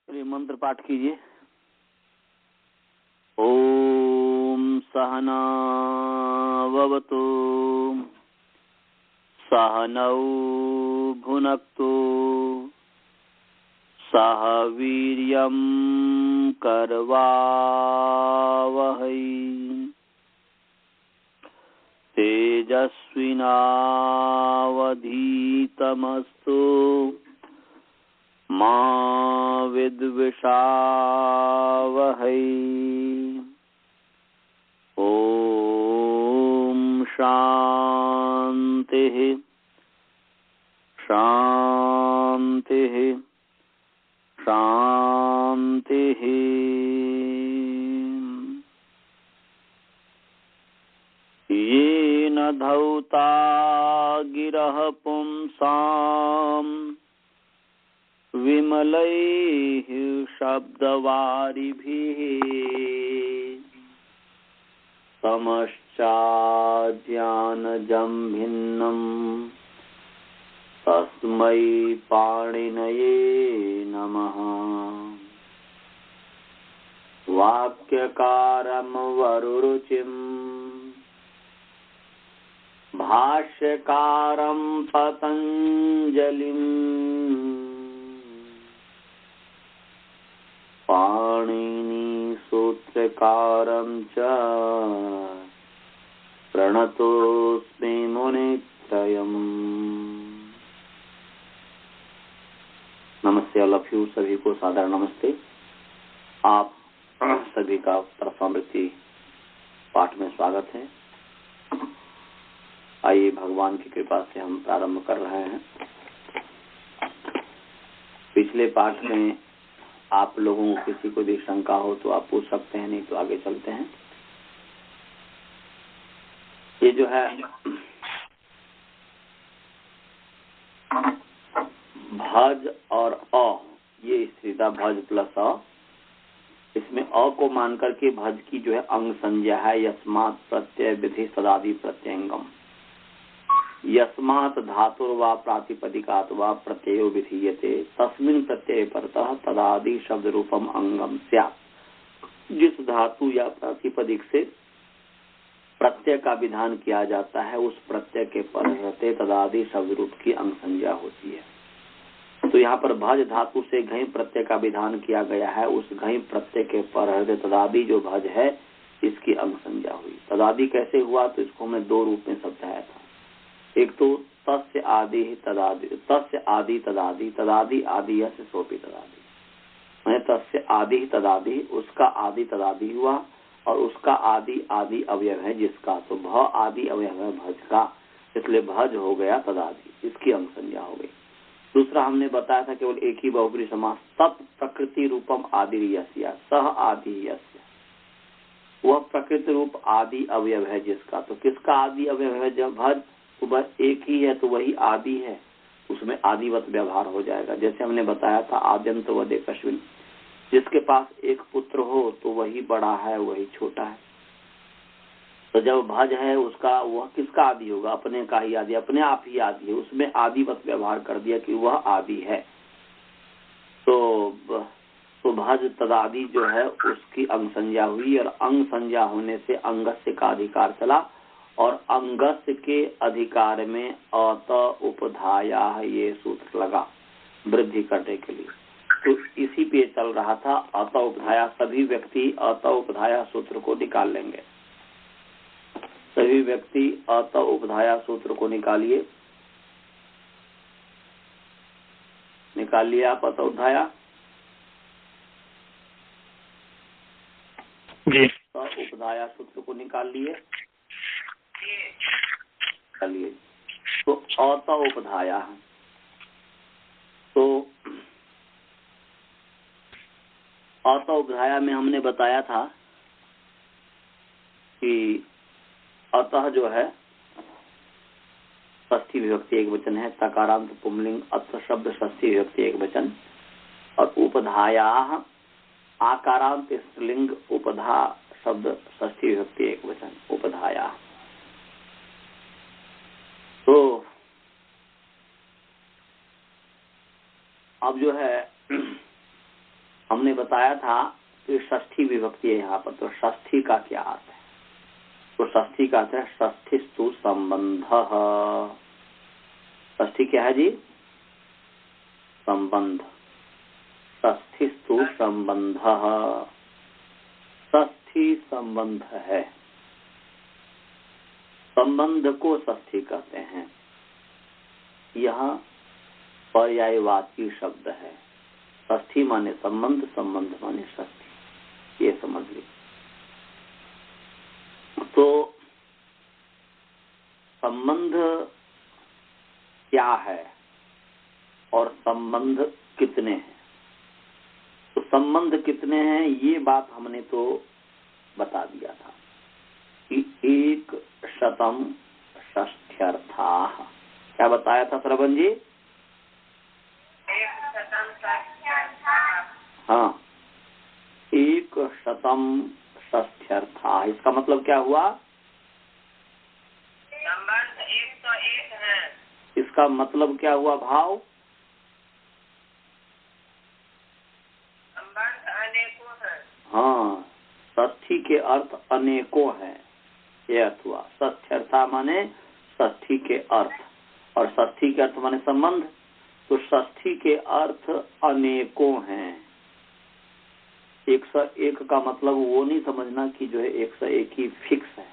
चलिए मंत्र पाठ कीजिए। ओम सहना भवतु सहनौ भुनक्तु सह वीर्यं करवावहै तेजस्विनावधीतमस्तु मा विद्विषावहै। ओम शांतिः शांतिः शांतिः। येन धौता गिरः पुंसाम् विमलैः शब्दवारिभिः तमश्चाज्ञानजं भिन्नम् तस्मै पाणिनये नमः। वाक्यकारं वरुरुचिं भाष्यकारं पतञ्जलिं पाणिनि सूत्रकारं च प्रणतोऽस्मि मुनित्रयम्। नमस्ते ऑल ऑफ यू, सभी को सादर नमस्ते। आप सभी का प्रसमृति पाठ में स्वागत है। आइए भगवान की कृपा से हम प्रारंभ कर रहे हैं। पिछले पाठ में आप लोगों को किसी को भी शंका हो तो आप पूछ सकते हैं, नहीं तो आगे चलते हैं। ये जो है भज और अ, ये स्त्रीता भज प्लस अ, इसमें अ को मान करके भज की जो है अंग संज्ञा है यस्मात् प्रत्यय विधि सदादि प्रत्यंगम। यस्मात् धातुर्वा प्रातिपदिकात् वा प्रत्ययो विधीयते तस्मिन् प्रत्यय परतः तदादि शब्द रूपम अंगम स्यात्। जिस धातु या प्रातिपदिक से प्रत्यय का विधान किया जाता है उस प्रत्यय के पर रहते तदादि शब्द रूप की अंग संज्ञा होती है। तो यहाँ पर भज धातु से घई प्रत्यय का विधान किया गया है। उस घई प्रत्यय के पर रहते तदादि जो भज है इसकी अंग संज्ञा हुई। तदादि कैसे हुआ तो इसको हमने दो रूप में समझाया था। एक तो तस्य आदि तदादि, तस्य आदि तदादि, तदादि आदि यस्य सोपी तदादि, मैंने तस्य आदि तदादि, उसका आदि तदादि हुआ और उसका आदि आदि अवयव है जिसका, तो भ आदि अवयव है भज का, इसलिए भज हो गया तदादि, इसकी अंग संज्ञा हो गई। दूसरा हमने बताया था केवल एक ही बहुब्री समास, तत् प्रकृति रूपम आदि यस्य सह आदि यस्य, वह प्रकृति रूप आदि अवयव है जिसका, तो किसका आदि अवयव है जब भज, तो बस एक ही है तो वही आदि है, उसमें आदिवत व्यवहार हो जाएगा। जैसे हमने बताया था आद्यंत वद एकस्मिन्, जिसके पास एक पुत्र हो तो वही बड़ा है वही छोटा है। तो जब भज है उसका वह किसका आदि होगा, अपने का ही आदि, अपने आप ही आदि है, उसमें आदिवत व्यवहार कर दिया कि वह आदि है। तो भज तदादि जो है उसकी अंग संज्ञा हुई और अंग संज्ञा होने से अंगस्य का अधिकार चला और अंगस्य के अधिकार में अत उपधाया ये सूत्र लगा वृद्धि करने के लिए। तो इसी पे चल रहा था अत उपधाया। सभी व्यक्ति अत उपधाया सूत्र को निकाल लेंगे। सभी व्यक्ति अत उपधाया सूत्र को निकालिए। निकाल लिया आप अत उपधाया जी? उपधाया सूत्र को निकाल लिए। चलिए, तो अत उपधाया, तो अत उपधाया में हमने बताया था कि अतः जो है षष्ठी विभक्ति एक वचन है, तकारांत पुंलिंग अत शब्द षष्ठी विभक्ति एक वचन, और उपधाया आकारांत स्त्रीलिंग उपधा शब्द षष्ठी विभक्ति एक वचन उपधाया। तो अब जो है हमने बताया था कि षष्ठी विभक्ति है यहाँ पर, तो षष्ठी का क्या अर्थ है? तो षष्ठी का अर्थ है षष्ठीस्तु संबंध। षष्ठी क्या है जी? संबंध। षष्ठीस्तु संबंध, षष्ठी संबंध है। संबंध को षष्ठी कहते हैं। यह पर्यायवाची शब्द है। षष्ठी माने संबंध, संबंध माने षष्ठी, ये समझ लीजिए। तो संबंध क्या है और संबंध कितने हैं? तो संबंध कितने हैं ये बात हमने तो बता दिया था कि 100 षष्ठ्यर्थाः। क्या बताया था श्रवण जी? 100 हाँ, 100 षष्ठ्यर्थाः। इसका मतलब क्या हुआ? संबंध 101 है। इसका मतलब क्या हुआ भाव? संबंध अनेकों है। हाँ, षष्ठी के अर्थ अनेकों हैं, ये अर्थ हुआ। षष्ठ्यर्था माने षष्ठी के अर्थ, और षष्ठी के अर्थ माने संबंध। तो षष्ठी के अर्थ अनेकों हैं। 101 का मतलब वो नहीं समझना कि जो है 101 ही फिक्स है।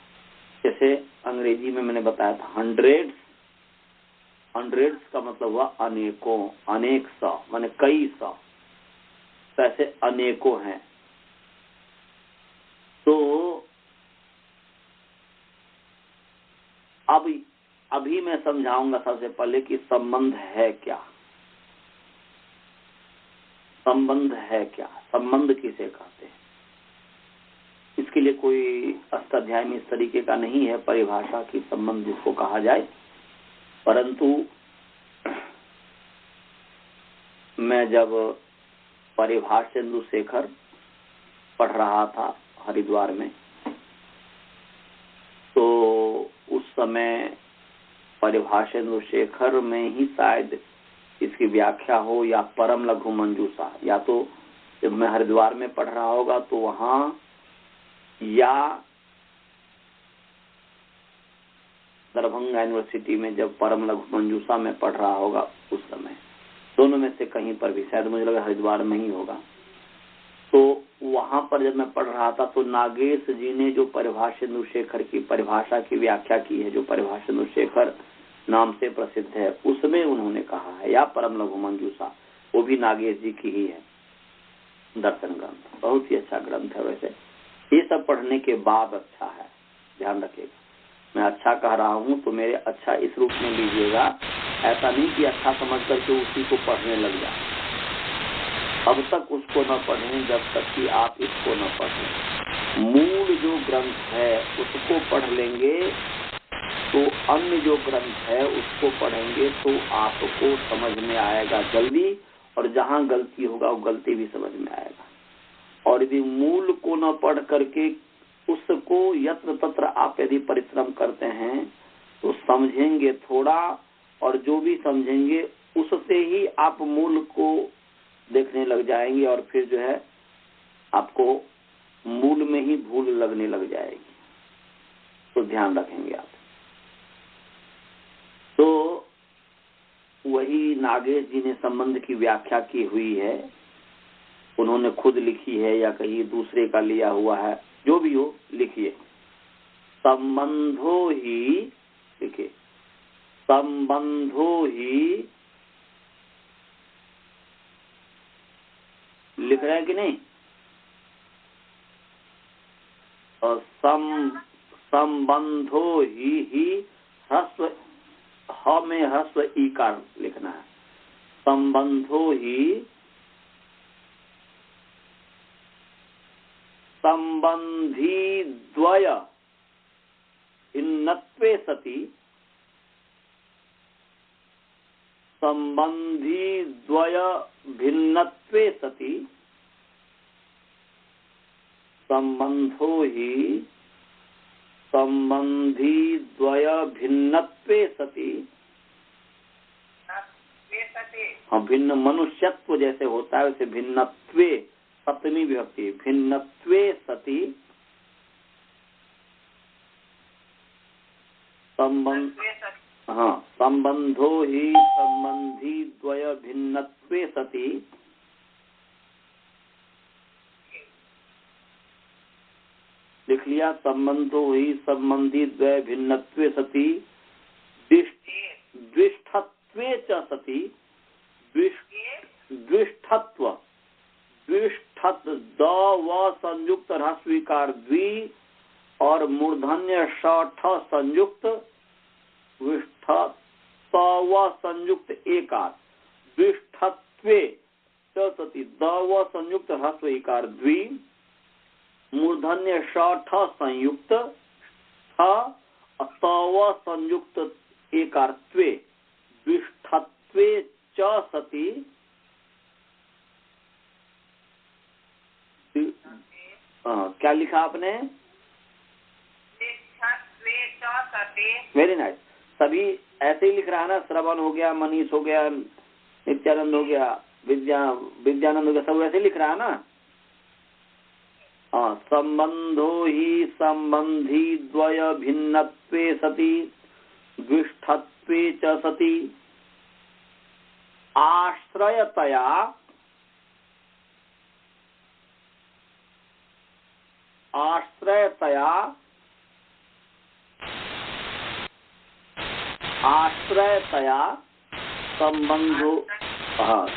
जैसे अंग्रेजी में मैंने बताया था हंड्रेड्स, हंड्रेड्स का मतलब हुआ अनेकों, अनेक सौ माने कई सौ, तो ऐसे अनेकों हैं। तो अभी मैं समझाऊंगा सबसे पहले कि संबंध है क्या। संबंध है क्या, संबंध किसे कहते हैं? इसके लिए कोई अष्टाध्याय में इस तरीके का नहीं है परिभाषा की संबंध जिसको कहा जाए, परंतु मैं जब परिभाषेंदु शेखर पढ़ रहा था हरिद्वार में, तो उस समय परिभाषेंदु शेखर में ही शायद इसकी व्याख्या हो, या परम लघु मंजूषा, या तो जब मैं हरिद्वार में पढ़ रहा होगा तो वहां, या दरभंगा यूनिवर्सिटी में जब परम लघु मंजूषा में पढ़ रहा होगा उस समय, दोनों में से कहीं पर भी, शायद मुझे लगा हरिद्वार में ही होगा। तो वहां पर जब मैं पढ़ रहा था तो नागेश जी ने जो परिभाषेंदु शेखर की परिभाषा की व्याख्या की है, जो परिभाषेंदु शेखर नाम से प्रसिद्ध है, उसमें उन्होंने कहा है, या परम लघु मंजूषा, वो भी नागेश जी की ही है, दर्शन ग्रंथ, बहुत ही अच्छा ग्रंथ है। वैसे ये सब पढ़ने के बाद अच्छा है, ध्यान रखिएगा। मैं अच्छा कह रहा हूँ तो मेरे अच्छा इस रूप में लीजिएगा, ऐसा नहीं कि अच्छा समझ करके उसी को पढ़ने लग जाए। अब तक उसको न पढ़ें जब तक कि आप इसको न पढ़ें। मूल जो ग्रंथ है उसको पढ़ लेंगे तो अन्य जो ग्रंथ है उसको पढ़ेंगे तो आपको समझ में आएगा जल्दी, और जहाँ गलती होगा वो गलती भी समझ में आएगा। और यदि मूल को न पढ़ करके उसको यत्र तत्र आप यदि परिश्रम करते हैं तो समझेंगे थोड़ा, और जो भी समझेंगे उससे ही आप मूल को देखने लग जाएंगे, और फिर जो है आपको मूल में ही भूल लगने लग जाएगी। तो ध्यान रखेंगे आप। तो वही नागेश जी ने संबंध की व्याख्या की हुई है, उन्होंने खुद लिखी है या कहीं दूसरे का लिया हुआ है, जो भी हो लिखिए। संबंधो ही, देखिए, संबंधो ही, लिख रहे हैं कि नहीं? और संबंधो ही ह्रस्व, ह में ह्रस्व ईकार लिखना है। संबंधो ही संबंधी द्वय भिन्नत्वे सति, संबंधी द्वय भिन्नत्वे सति, संबंधो ही संबंधी द्वय भिन्नत्वे सति। हाँ, भिन्न मनुष्यत्व जैसे होता है वैसे भिन्नत्वे, सप्तमी विभक्ति भिन्नत्वे सति संबंधो ही संबंधी द्वय भिन्नत्वे सति लिख लिया। संबंधो ही संबंधी द्वय भिन्नत्वे सति द्विष्ठत्वे च सति द्विष्ठत्व द्विष्ठत द व संयुक्त ह्रस्वीकार द्वि और मूर्धन्य ष संयुक्त विष्ठ व संयुक्त एकार द्विष्ठत्वे च सति द व संयुक्त ह्रस्व इकार द्वि मूर्धन्य ष संयुक्त त व संयुक्त एकार त्वे द्विष्ठत्वे च सति क्या लिखा आपने? Very nice. सभी ऐसे ही लिख रहा है ना। श्रवण हो गया, मनीष हो गया, नित्यानंद हो गया, विद्यानंद हो गया, सब ऐसे लिख रहा है ना। संबंधो ही संबंधी द्वय भिन्नत्वे सति द्विष्ठत्वे च सति आश्रयतया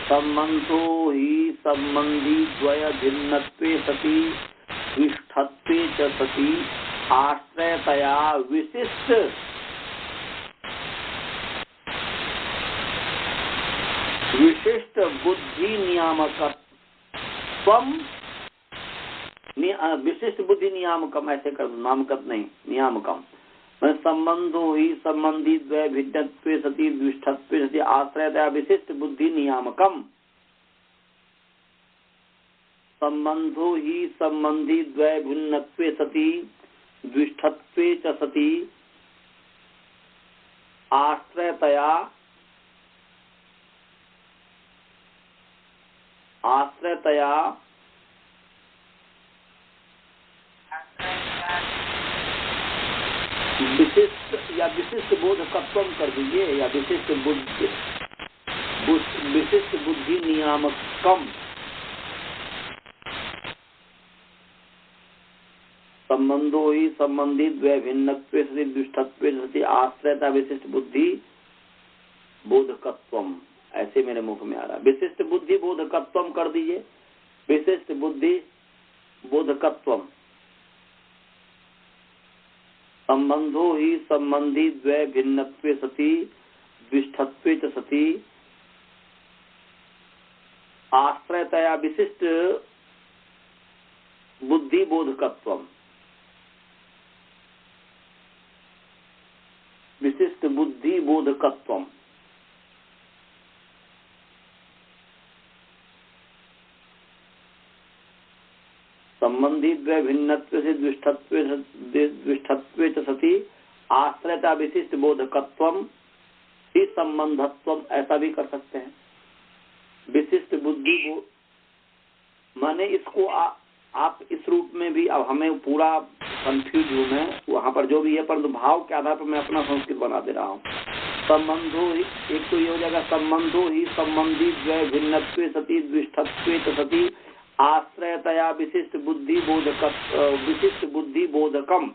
संबंधो ही संबंधी द्वय भिन्नत्वे सति द्विष्ठत्वे च सति आश्रयतया विशिष्ट बुद्धि नियामकत्वम विशिष्ट बुद्धि नियामकम ऐसे कर दो, नामकत नहीं नियामकम। मैं संबंधो ही संबंधी द्वय भिन्नत्वे सति द्विष्ठत्वे सति आश्रयतया विशिष्ट बुद्धि नियामकम। संबंधो ही संबंधी द्वय भिन्नत्वे सति द्विष्ठत्वे च सति आश्रयतया विशिष्ट या विशिष्ट बोधकत्व कर दीजिए या विशिष्ट बुद्धि नियामकम। संबंधो ही संबंधी द्वय भिन्नत्वे सति द्विष्ठत्वे सति आश्रयता विशिष्ट बुद्धि बोधकत्वम। ऐसे मेरे मुख में आ रहा है। विशिष्ट बुद्धि बोधकत्वम कर दीजिए। विशिष्ट बुद्धि बोधकत्वम। संबंधो ही संबंधी द्वय भिन्नत्वे सति द्विष्ठत्वे च सति आश्रयतया विशिष्ट बुद्धि बोधकत्वम। विशिष्ट बुद्धि बोधकत्वम। संबंधी द्वय भिन्नत्वे से द्विष्ठत्वे च सति आश्रयता विशिष्ट बोधकत्वम ही संबंधत्वम। ऐसा भी कर सकते हैं। विशिष्ट बुद्धि को माने इसको आप इस रूप में भी। अब हमें पूरा कंफ्यूज हूँ मैं वहां पर जो भी है, परंतु भाव के आधार पर मैं अपना संस्कृत बना दे रहा हूँ। संबंधो ही एक तो ये हो जाएगा संबंधो ही संबंधी द्वय भिन्नत्वे सति द्विष्ठत्वे च सति आश्रयतया विशिष्ट बुद्धि बोधकम।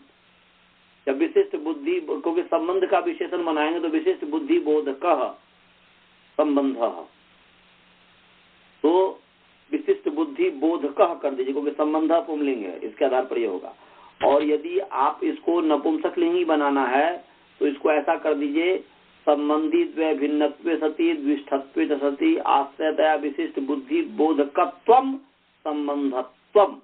जब विशिष्ट बुद्धि क्योंकि संबंध का विशेषण बनाएंगे तो विशिष्ट बुद्धि बोधक संबंध, तो विशिष्ट बुद्धि बोधक कर दीजिए क्योंकि संबंध पुंलिंग है, इसके आधार पर ये होगा। और यदि आप इसको नपुंसकलिंगी बनाना है तो इसको ऐसा कर दीजिए संबंधी द्वय भिन्नत्वे सति द्विष्ठत्वे च सति आश्रयतया विशिष्ट बुद्धि बोधकत्वम संबंधत्वम।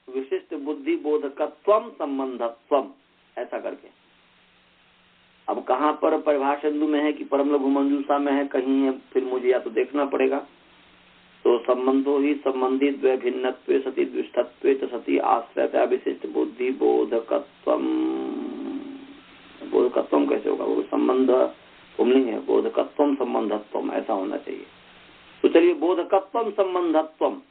विशिष्ट बुद्धि बोधकत्वम संबंधत्वम ऐसा करके। अब कहाँ पर परिभाषा बिंदु में है कि परम लघु मंजूषा में है, कहीं है, फिर मुझे या तो देखना पड़ेगा। तो संबंधो ही संबंधी द्वय भिन्नत्वे सति द्विष्ठत्वे च सति आश्रयतया विशिष्ट बुद्धि बोधकत्वम। बोधकत्वम कैसे होगा? वो संबंध पुंलिंग है, बोधकत्वम संबंधत्वम ऐसा होना चाहिए। तो चलिए, बोधकत्वम संबंधत्वम,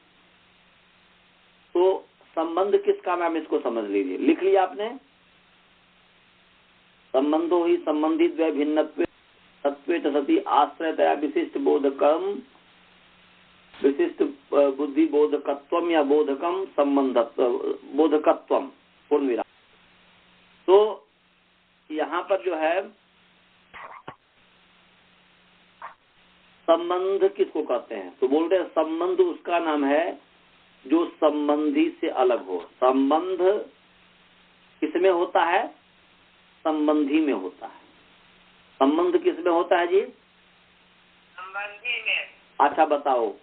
तो संबंध किसका नाम, इसको समझ लीजिए। लिख लिया आपने? संबंधो ही संबंधित व भिन्नत्वे सत्वे च सति आश्रयतया विशिष्ट बोधकम, विशिष्ट बुद्धि बोधकत्वम या बोधकम संबंधत्व, बोधकत्वम पूर्ण विराम। तो यहाँ पर जो है संबंध किसको कहते हैं, तो बोल रहे संबंध उसका नाम है जो संबंधी से अलग हो। संबंध किसमें होता है? संबंधी में होता है। संबंध किसमें होता है जी? संबंधी में। अच्छा बताओ,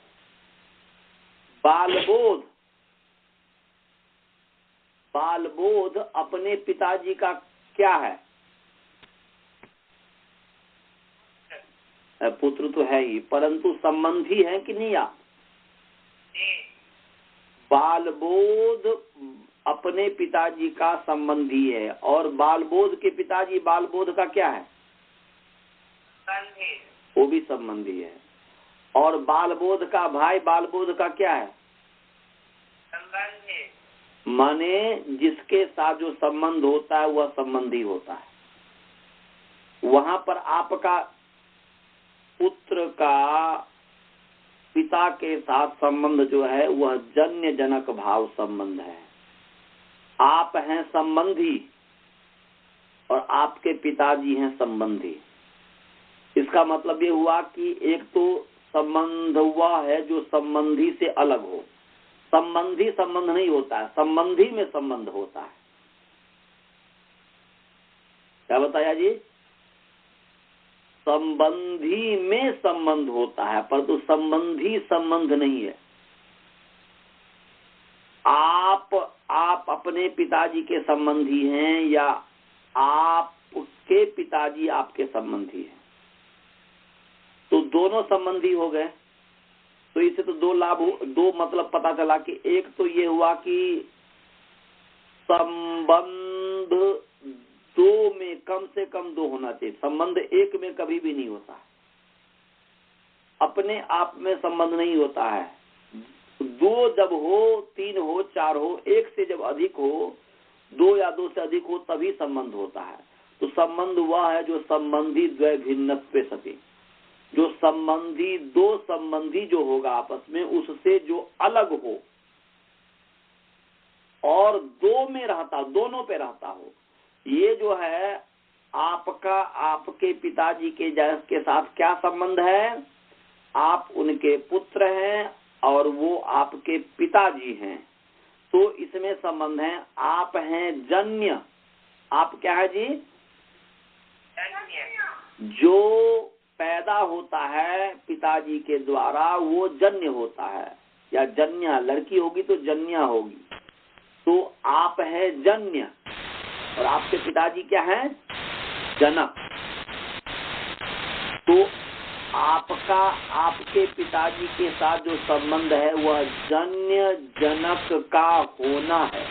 बालबोध, बालबोध अपने पिताजी का क्या है? पुत्र तो है ही, परंतु संबंधी है कि नहीं आप? बालबोध अपने पिताजी का संबंधी है, और बालबोध के पिताजी बालबोध का क्या है? संबंधी। वो भी संबंधी है। और बालबोध का भाई बालबोध का क्या है? संबंधी। माने जिसके साथ जो संबंध होता है वह संबंधी होता है। वहां पर आपका पुत्र का पिता के साथ संबंध जो है वह जन्य जनक भाव संबंध है। आप हैं संबंधी और आपके पिताजी हैं संबंधी। इसका मतलब ये हुआ कि एक तो संबंध हुआ है जो संबंधी से अलग हो। संबंधी संबंध नहीं होता है, संबंधी में संबंध होता है। क्या बताया जी? संबंधी में संबंध होता है, परंतु संबंधी संबंध नहीं है। आप अपने पिताजी के संबंधी हैं या आपके पिताजी आपके संबंधी हैं, तो दोनों संबंधी हो गए। तो इससे तो दो लाभ, दो मतलब पता चला कि एक तो ये हुआ कि संबंध दो में कम से कम दो होना चाहिए, संबंध एक में कभी भी नहीं होता, अपने आप में संबंध नहीं होता है। दो जब हो, तीन हो, चार हो, एक से जब अधिक हो, दो या दो से अधिक हो, तभी संबंध होता है। तो संबंध वह है जो संबंधी द्वय भिन्नत्वे सति, जो संबंधी दो संबंधी जो होगा आपस में, उससे जो अलग हो और दो में रहता, दोनों पे रहता हो। ये जो है आपका आपके पिताजी के साथ क्या संबंध है? आप उनके पुत्र हैं और वो आपके पिताजी हैं, तो इसमें संबंध है। आप हैं जन्य, आप क्या है जी? जो पैदा होता है पिताजी के द्वारा वो जन्य होता है, या जन्या, लड़की होगी तो जन्या होगी। तो आप है जन्य और आपके पिताजी क्या है? जनक। तो आपका आपके पिताजी के साथ जो संबंध है वह जन्य जनक का होना है,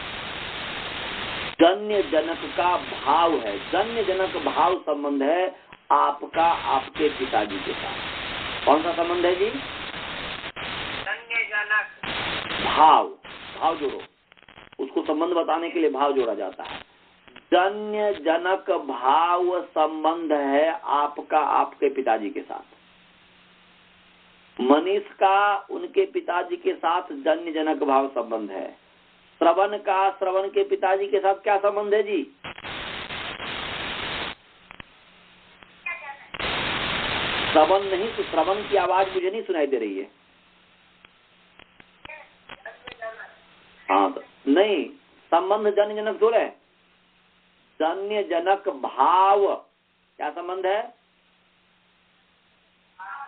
जन्य जनक का भाव है। जन्य जनक भाव संबंध है आपका आपके पिताजी के साथ। कौन सा संबंध है जी? जन्य जनक भाव, भाव जोड़ो, उसको संबंध बताने के लिए भाव जोड़ा जाता है। जन्य जनक भाव संबंध है आपका आपके पिताजी के साथ। मनीष का उनके पिताजी के साथ जन्य जनक भाव संबंध है। श्रवण का श्रवण के पिताजी के साथ क्या संबंध है जी? श्रवण नहीं, तो श्रवण की आवाज मुझे नहीं सुनाई दे रही है। हाँ तो नहीं, संबंध जन्य जनक जोड़े, जन्य जनक भाव क्या संबंध है?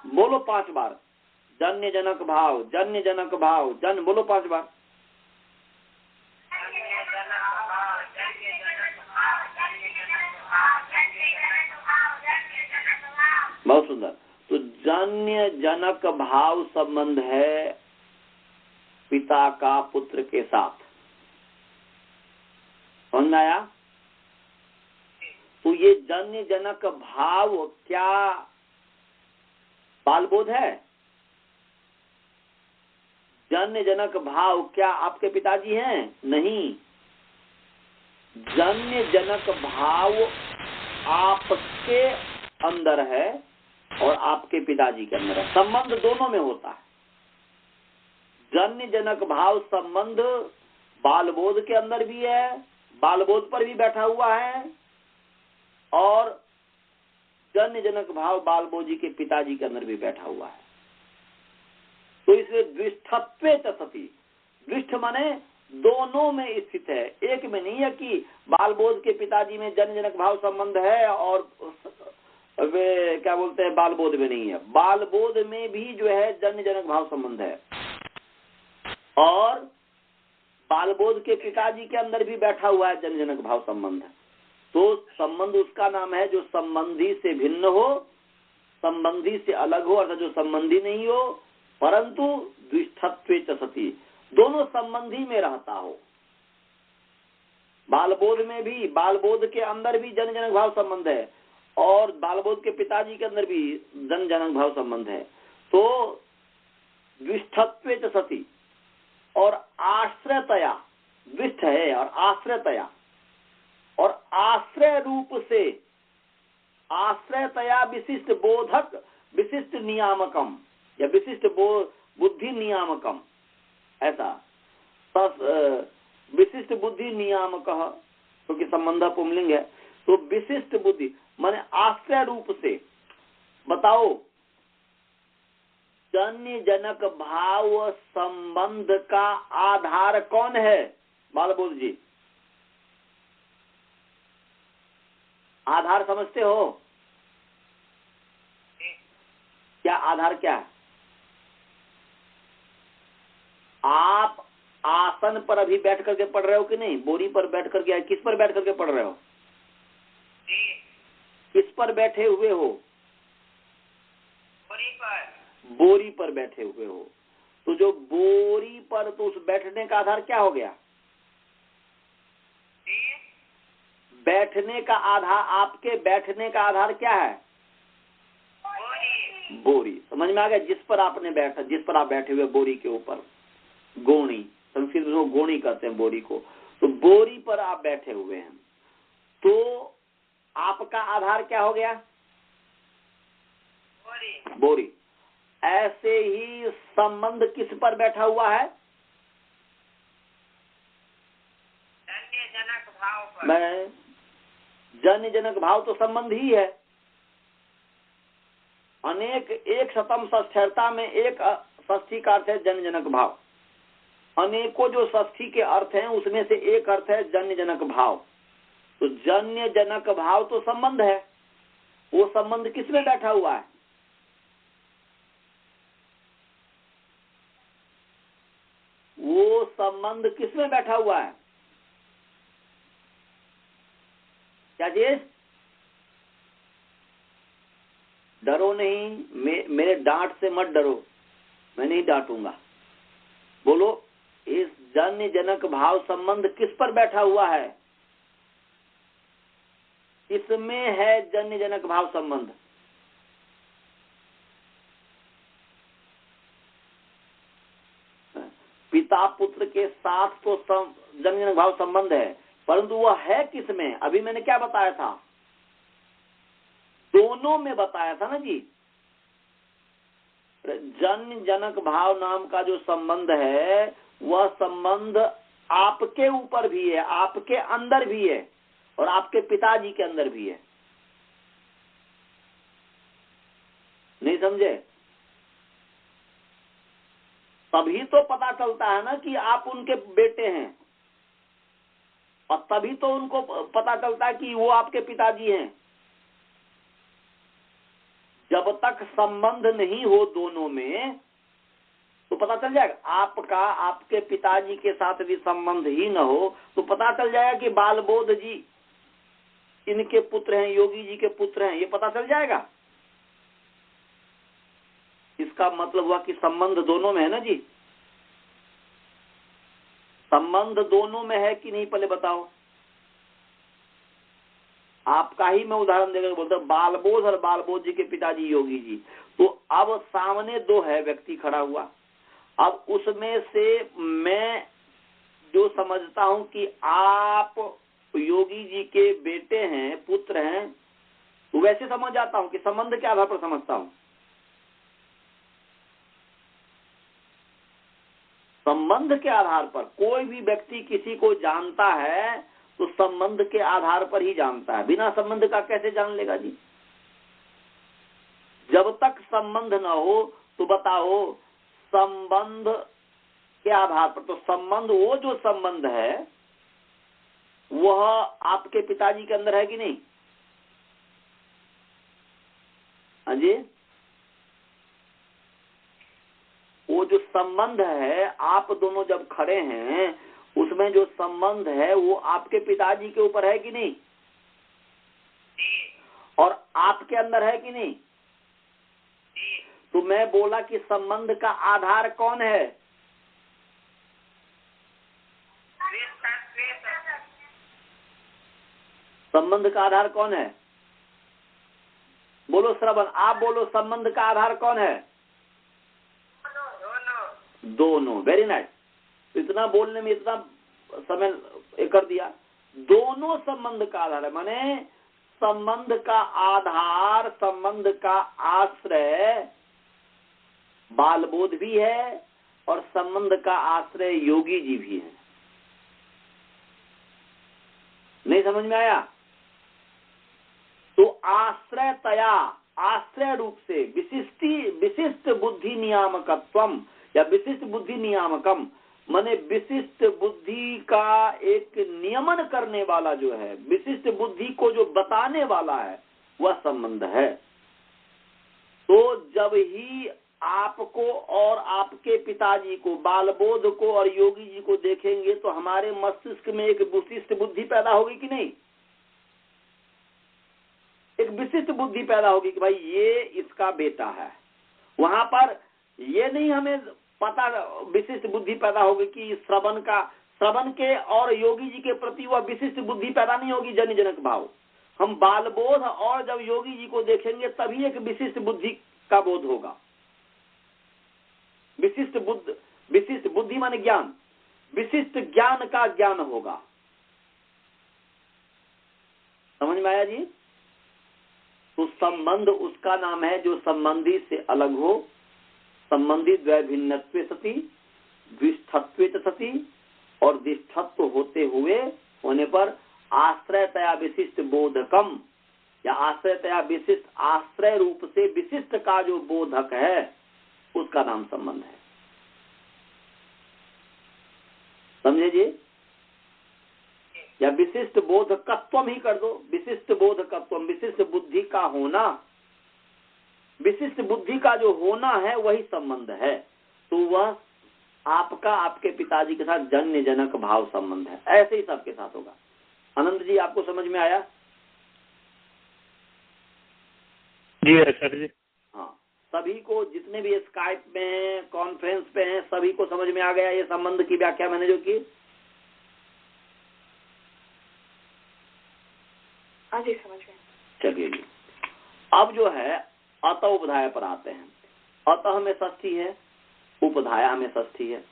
बोलो 5 बार। जन्य जनक भाव, जन्य जनक भाव, जन बोलो 5 बार। बहुत सुंदर। तो जन्य जनक भाव संबंध है पिता का पुत्र के साथ। समझ आया? तो ये जन्य जनक भाव क्या बालबोध है? जन्य जनक भाव क्या आपके पिताजी हैं? नहीं, जन्य जनक भाव आपके अंदर है और आपके पिताजी के अंदर है। संबंध दोनों में होता है। जन्य जनक भाव संबंध बाल बोध के अंदर भी है, बाल बोध पर भी बैठा हुआ है, और जन्य जनक भाव बाल बोध जी के पिताजी के अंदर भी बैठा हुआ है। तो इसलिए द्विष्ठत्वे च सति, द्विष्ठ माने दोनों में स्थित है, एक में नहीं है कि बाल बोध के पिताजी में जन्य जनक भाव संबंध है और वे क्या बोलते हैं बाल बोध में नहीं है। बाल बोध में भी जो है जन्य जनक भाव संबंध है, और बाल बोध के पिताजी के अंदर भी बैठा हुआ है जन्य जनक भाव संबंध। तो संबंध उसका नाम है जो संबंधी से भिन्न हो, संबंधी से अलग हो, अर्थात जो संबंधी नहीं हो, परंतु द्विष्ठत्वे च सति, दोनों संबंधी में रहता हो। बालबोध में भी, बालबोध के अंदर भी जन जनक भाव संबंध है और बालबोध के पिताजी के अंदर भी जन जनक भाव संबंध है। तो द्विष्ठत्वे च सति, और आश्रयतया, द्विष्ठ है और आश्रयतया, और आश्रय रूप से, आश्रयतया विशिष्ट बोधक विशिष्ट नियामकम या विशिष्ट बुद्धि नियामकम, ऐसा विशिष्ट बुद्धि नियामक, क्योंकि संबंध पुंलिंग है। तो विशिष्ट बुद्धि माने आश्रय रूप से। बताओ, जन्य जनक भाव संबंध का आधार कौन है? बालबोध जी, आधार समझते हो? क्या आधार क्या है? आप आसन पर अभी बैठ करके पढ़ रहे हो कि नहीं? बोरी पर बैठ करके, किस पर बैठ करके पढ़ रहे हो? किस पर बैठे हुए हो? बोरी पर। बोरी पर बैठे हुए हो। तो जो बोरी पर, तो उस बैठने का आधार क्या हो गया? बैठने का आधार, आपके बैठने का आधार क्या है? बोरी। बोरी। समझ में आ गया? जिस पर आपने बैठा, जिस पर आप बैठे हुए बोरी के ऊपर, गोणी, संस्कृत में गोणी कहते हैं बोरी को। तो बोरी पर आप बैठे हुए हैं, तो आपका आधार क्या हो गया? बोरी। बोरी। ऐसे ही संबंध किस पर बैठा हुआ है? जन्य जनक भाव पर। मैं जन्य जनक भाव तो संबंध ही है। अनेक, एक शतम षष्ठ्यर्था में एक षष्ठी का अर्थ है जन्य जनक भाव। अनेकों जो षष्ठी के अर्थ हैं उसमें से एक अर्थ है जन्य जनक भाव। तो जन्य जनक भाव तो संबंध है। वो संबंध किसमें बैठा हुआ है? वो संबंध किसमें बैठा हुआ है? क्या चीज? डरो नहीं, मेरे डांट से मत डरो, मैं नहीं डांटूंगा। बोलो, इस जन्य जनक भाव संबंध किस पर बैठा हुआ है? इसमें है जन्य जनक भाव संबंध। पिता पुत्र के साथ तो जन्य जनक भाव संबंध है, परंतु वह है किसमें? अभी मैंने क्या बताया था? दोनों में बताया था ना जी। जन्य जनक भाव नाम का जो संबंध है, वह संबंध आपके ऊपर भी है, आपके अंदर भी है, और आपके पिताजी के अंदर भी है। नहीं समझे? तभी तो पता चलता है ना कि आप उनके बेटे हैं, और तभी तो उनको पता चलता है कि वो आपके पिताजी हैं। जब तक संबंध नहीं हो दोनों में, तो पता चल जाएगा। आपका आपके पिताजी के साथ भी संबंध ही न हो, तो पता चल जाएगा कि बालबोध जी इनके पुत्र हैं, योगी जी के पुत्र हैं, ये पता चल जाएगा। इसका मतलब हुआ कि संबंध दोनों में है ना जी। संबंध दोनों में है कि नहीं, पहले बताओ। आपका ही मैं उदाहरण देकर बोलता हूं, बालबोध और बालबोध जी के पिताजी योगी जी। तो अब सामने दो है व्यक्ति खड़ा हुआ, अब उसमें से मैं जो समझता हूं कि आप योगी जी के बेटे हैं, पुत्र हैं, तो वैसे समझ जाता हूं कि संबंध के आधार पर समझता हूं। संबंध के आधार पर कोई भी व्यक्ति किसी को जानता है तो संबंध के आधार पर ही जानता है, बिना संबंध का कैसे जान लेगा जी? जब तक संबंध न हो तो बताओ संबंध के आधार पर, तो संबंध, वो जो संबंध है वह आपके पिताजी के अंदर है कि नहीं? हाँ जी, वो जो संबंध है, आप दोनों जब खड़े हैं उसमें जो संबंध है वो आपके पिताजी के ऊपर है कि नहीं? और आपके अंदर है कि नहीं? तो मैं बोला कि संबंध का आधार कौन है? संबंध का आधार कौन है? बोलो श्रवण, आप बोलो, संबंध का आधार कौन है? दोनों। Very nice. इतना बोलने में इतना समय कर दिया। दोनों संबंध का आधार है, माने संबंध का आधार, संबंध का आश्रय बालबोध भी है और संबंध का आश्रय योगी जी भी है। नहीं समझ में आया? तो आश्रयतया, आश्रय रूप से विशिष्ट बुद्धि नियामकत्वम या विशिष्ट बुद्धि नियामकम, माने विशिष्ट बुद्धि का एक नियमन करने वाला जो है, विशिष्ट बुद्धि को जो बताने वाला है वह संबंध है। तो जब ही आपको और आपके पिताजी को, बालबोध को और योगी जी को देखेंगे तो हमारे मस्तिष्क में एक विशिष्ट बुद्धि पैदा होगी कि नहीं? एक विशिष्ट बुद्धि पैदा होगी कि भाई ये इसका बेटा है। वहां पर ये नहीं हमें पता, विशिष्ट बुद्धि पैदा होगी कि श्रवण के और योगी जी के प्रति वह विशिष्ट बुद्धि पैदा नहीं होगी, जन जनक भाव। हम बालबोध और जब योगी जी को देखेंगे तभी एक विशिष्ट बुद्धि का बोध होगा। विशिष्ट बुद्धि माने ज्ञान, विशिष्ट ज्ञान का ज्ञान होगा। समझ में आया जी? तो संबंध उसका नाम है जो संबंधी से अलग हो, संबंधी द्वैभिन्नत्वे सति, द्विष्ठत्वे सति, और द्विष्ठत्व होते हुए होने पर आश्रयतया विशिष्ट बोधकम, या आश्रयतया विशिष्ट, आश्रय रूप से विशिष्ट का जो बोधक है उसका नाम संबंध है। समझे जी? या विशिष्ट बोधकत्वम ही कर दो, विशिष्ट बोधकत्वम, विशिष्ट बुद्धि का होना, विशिष्ट बुद्धि का जो होना है वही संबंध है। तो वह आपका आपके पिताजी के साथ जन्य जनक भाव संबंध है। ऐसे ही सबके साथ होगा। आनंद जी, आपको समझ में आया? जी सर जी। हाँ, सभी को, जितने भी स्काइप में हैं, कॉन्फ्रेंस पे हैं, सभी को समझ में आ गया ये संबंध की व्याख्या मैंने जो की? हाँ जी, समझ में। चलिए जी, अब जो है अत उपधाया पर आते हैं। अतः में षष्ठी है, उपधाया में षष्ठी है।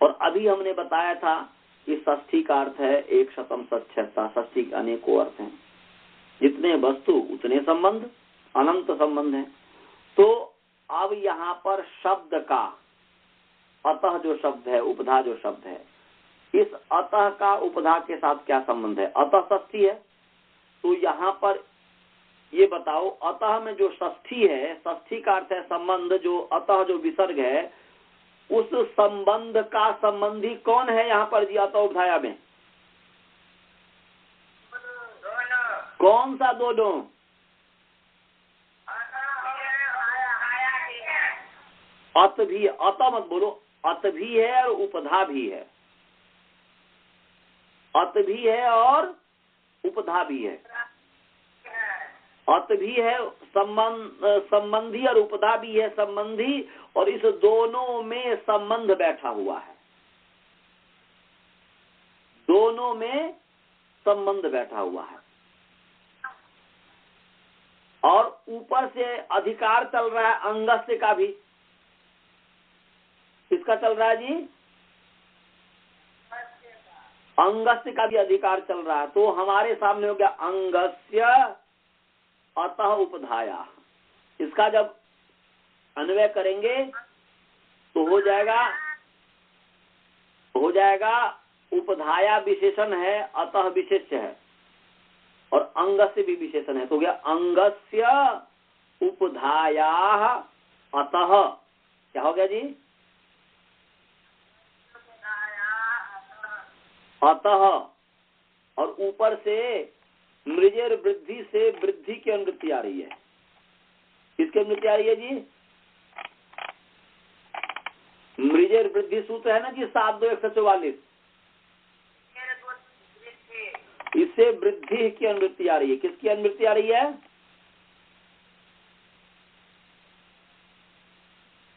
और अभी हमने बताया था कि षष्ठी का अर्थ है एक शतम सच्छता। षष्ठी के अनेकों अर्थ हैं, जितने वस्तु उतने संबंध, अनंत संबंध है। तो अब यहाँ पर शब्द का, अतः जो शब्द है, उपधा जो शब्द है, इस अतः का उपधा के साथ क्या संबंध है? अतः षष्ठी है, तो यहाँ पर ये बताओ, अतः में जो षष्ठी है, षष्ठी का अर्थ है संबंध, जो अतः जो विसर्ग है, उस संबंध का संबंधी कौन है यहाँ पर जी? अतः उपधाया में कौन सा दोनों? अत भी, अत मत बोलो, अत भी है और उपधा भी है। अत भी है और उपधा भी है। अत भी है संबंधी और उपधा भी है संबंधी, और इस दोनों में संबंध बैठा हुआ है। दोनों में संबंध बैठा हुआ है, और ऊपर से अधिकार चल रहा है अंगस्य का भी। किसका चल रहा है जी? अंगस्य का भी अधिकार चल रहा है। तो हमारे सामने हो गया अंगस्य अतः उपधाया। इसका जब अन्वय करेंगे तो हो जाएगा उपधाया विशेषण है, अतः विशेष्य है, और अंगस्य भी विशेषण है। तो हो गया अंगस्य उपधाया अतः। क्या हो गया जी? अतः। और ऊपर से मृजेर वृद्धि से वृद्धि की अनुवृत्ति आ रही है। किसकी अनुवृत्ति आ रही है जी? मृजेर वृद्धि सूत्र है ना जी 7-2-144। इससे वृद्धि की अनुवृत्ति आ रही है। किसकी अनुवृत्ति आ रही है?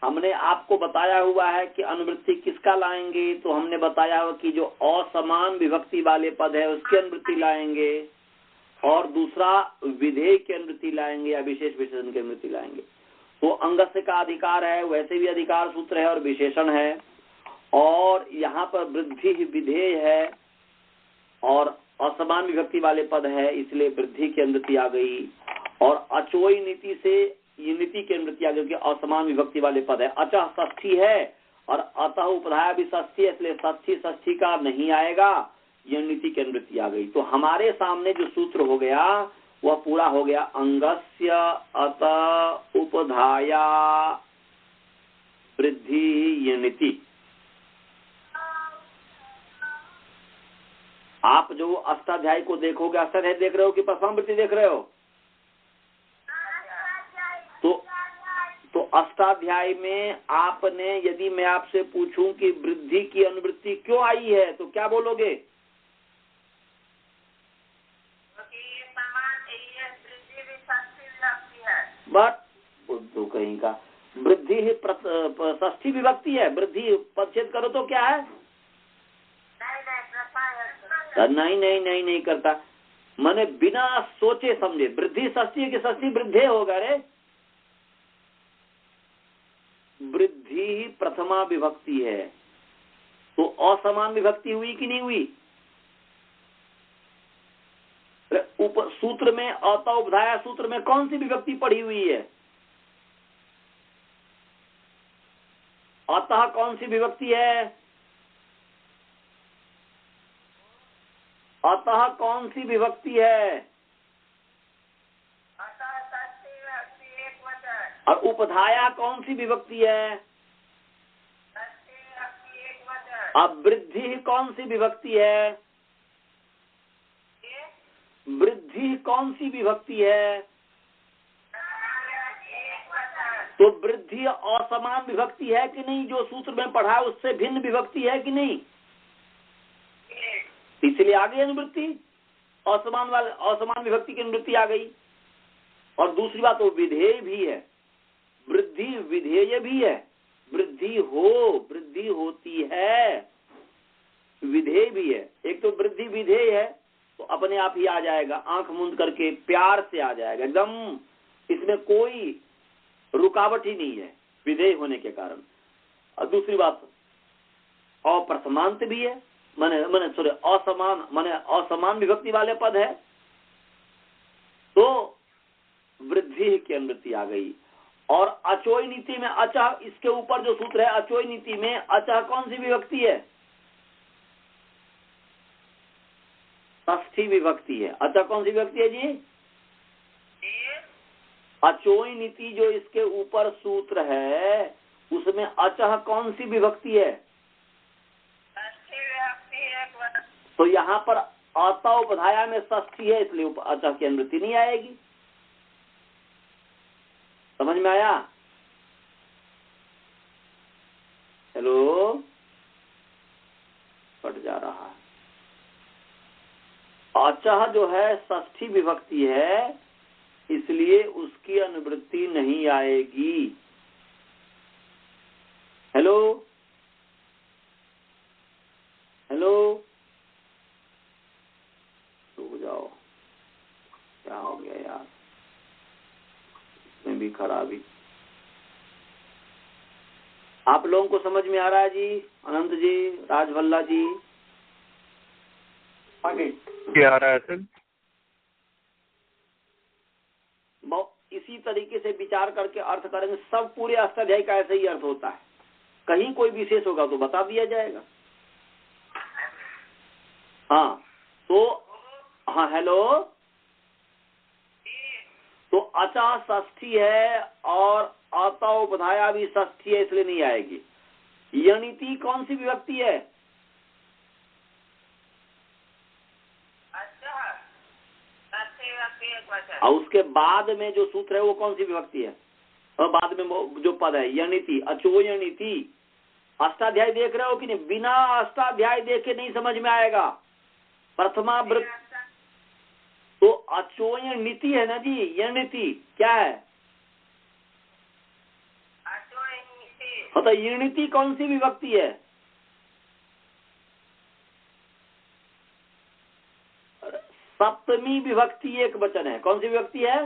हमने आपको बताया हुआ है कि अनुवृत्ति किसका लाएंगे, तो हमने बताया हुआ कि जो असमान विभक्ति वाले पद है उसकी अनुवृत्ति लाएंगे, और दूसरा विधेय की अनुवृत्ति लाएंगे या विशेष विशेषण की अनुवृत्ति लाएंगे। तो अंगस्य का अधिकार है, वैसे भी अधिकार सूत्र है और विशेषण है, और यहाँ पर वृद्धि विधेय है और असमान विभक्ति वाले पद है, इसलिए वृद्धि की अनुवृत्ति आ गई। और अचोई नीति से ये नीति की अनुवृत्ति आ गई क्योंकि असमान विभक्ति वाले पद है। अचः षष्ठी है और अतः उपधाया भी षष्ठी है, इसलिए षष्ठी का नहीं आएगा, ये नीति की अनुवृत्ति आ गई। तो हमारे सामने जो सूत्र हो गया वह पूरा हो गया। अंगस्य अतः उपधाया वृद्धि ये नीति। आप जो अष्टाध्यायी को देखोगे, अष्टाध्यायी देख रहे हो कि प्रथमावृत्ति देख रहे हो? तो अष्टाध्यायी में आपने, यदि मैं आपसे पूछूं कि वृद्धि की अनुवृत्ति क्यों आई है, तो क्या बोलोगे? बट बुद्धू कहीं का, वृद्धि ही षष्ठी विभक्ति है। वृद्धि पदच्छेद करो तो क्या है? नहीं करता। मैंने बिना सोचे समझे, वृद्धि षष्ठी की षष्ठी वृद्धि होगा रे। वृद्धि ही प्रथमा विभक्ति है, तो असमान विभक्ति हुई कि नहीं हुई? सूत्र में अतः उपधाया सूत्र में कौन सी विभक्ति पढ़ी हुई है? अतः कौन सी विभक्ति है? अतः कौन सी विभक्ति है? और उपधाया कौन सी विभक्ति है? अब वृद्धि कौन सी विभक्ति है? वृद्धि कौन सी विभक्ति है? तो वृद्धि असमान विभक्ति है कि नहीं? जो सूत्र में पढ़ा है उससे भिन्न विभक्ति है कि नहीं? इसलिए आ गई अनुवृत्ति, असमान विभक्ति की अनुवृत्ति आ गई। और दूसरी बात, वो विधेय भी है, वृद्धि विधेय भी है। वृद्धि होती है, विधेय भी है। एक तो वृद्धि विधेय है तो अपने आप ही आ जाएगा, आंख मूंद करके प्यार से आ जाएगा एकदम, इसमें कोई रुकावट ही नहीं है विधेय होने के कारण। और दूसरी बात, अप्रथमांत भी है, असमान विभक्ति वाले पद है, तो वृद्धि की अनुवृत्ति आ गई। और अचोई नीति में अचः, इसके ऊपर जो सूत्र है अचोई नीति में अचः कौन सी विभक्ति है? षष्ठी विभक्ति है। अचः कौन सी विभक्ति है जी? अचोई नीति जो इसके ऊपर सूत्र है उसमें अचः कौन सी विभक्ति है? तो यहाँ पर अतः उपधाया में षष्ठी है, इसलिए अचः की अनुवृत्ति नहीं आएगी। समझ में आया? हेलो, कट जा रहा है। अचः जो है षष्ठी विभक्ति है, इसलिए उसकी अनुवृत्ति नहीं आएगी। हेलो हेलो, रुक जाओ, क्या हो गया यार, इसमें भी खराबी। आप लोगों को समझ में आ रहा है जी? अनंत जी, राजभल्ला जी, आगे क्या आ रहा है सर? इसी तरीके से विचार करके अर्थ करेंगे। सब पूरे अष्टाध्यायी का ऐसे ही अर्थ होता है। कहीं कोई विशेष होगा तो बता दिया जाएगा। हाँ तो हाँ हेलो, तो अचा षष्ठी है और अता उपधाया भी षष्ठी है, इसलिए नहीं आएगी। यणिति कौन सी विभक्ति है? और उसके बाद में जो सूत्र है वो कौन सी विभक्ति है? और बाद में जो पद है यणिति, अचोयणिति। अष्टाध्याय देख रहे हो कि नहीं? बिना अष्टाध्याय देखे नहीं समझ में आएगा। प्रथमा वृत्त तो अचोयन नीति है ना जी। यणिति क्या है? हाँ तो यणिति कौन सी विभक्ति है? सप्तमी विभक्ति एक वचन है। कौन सी विभक्ति है?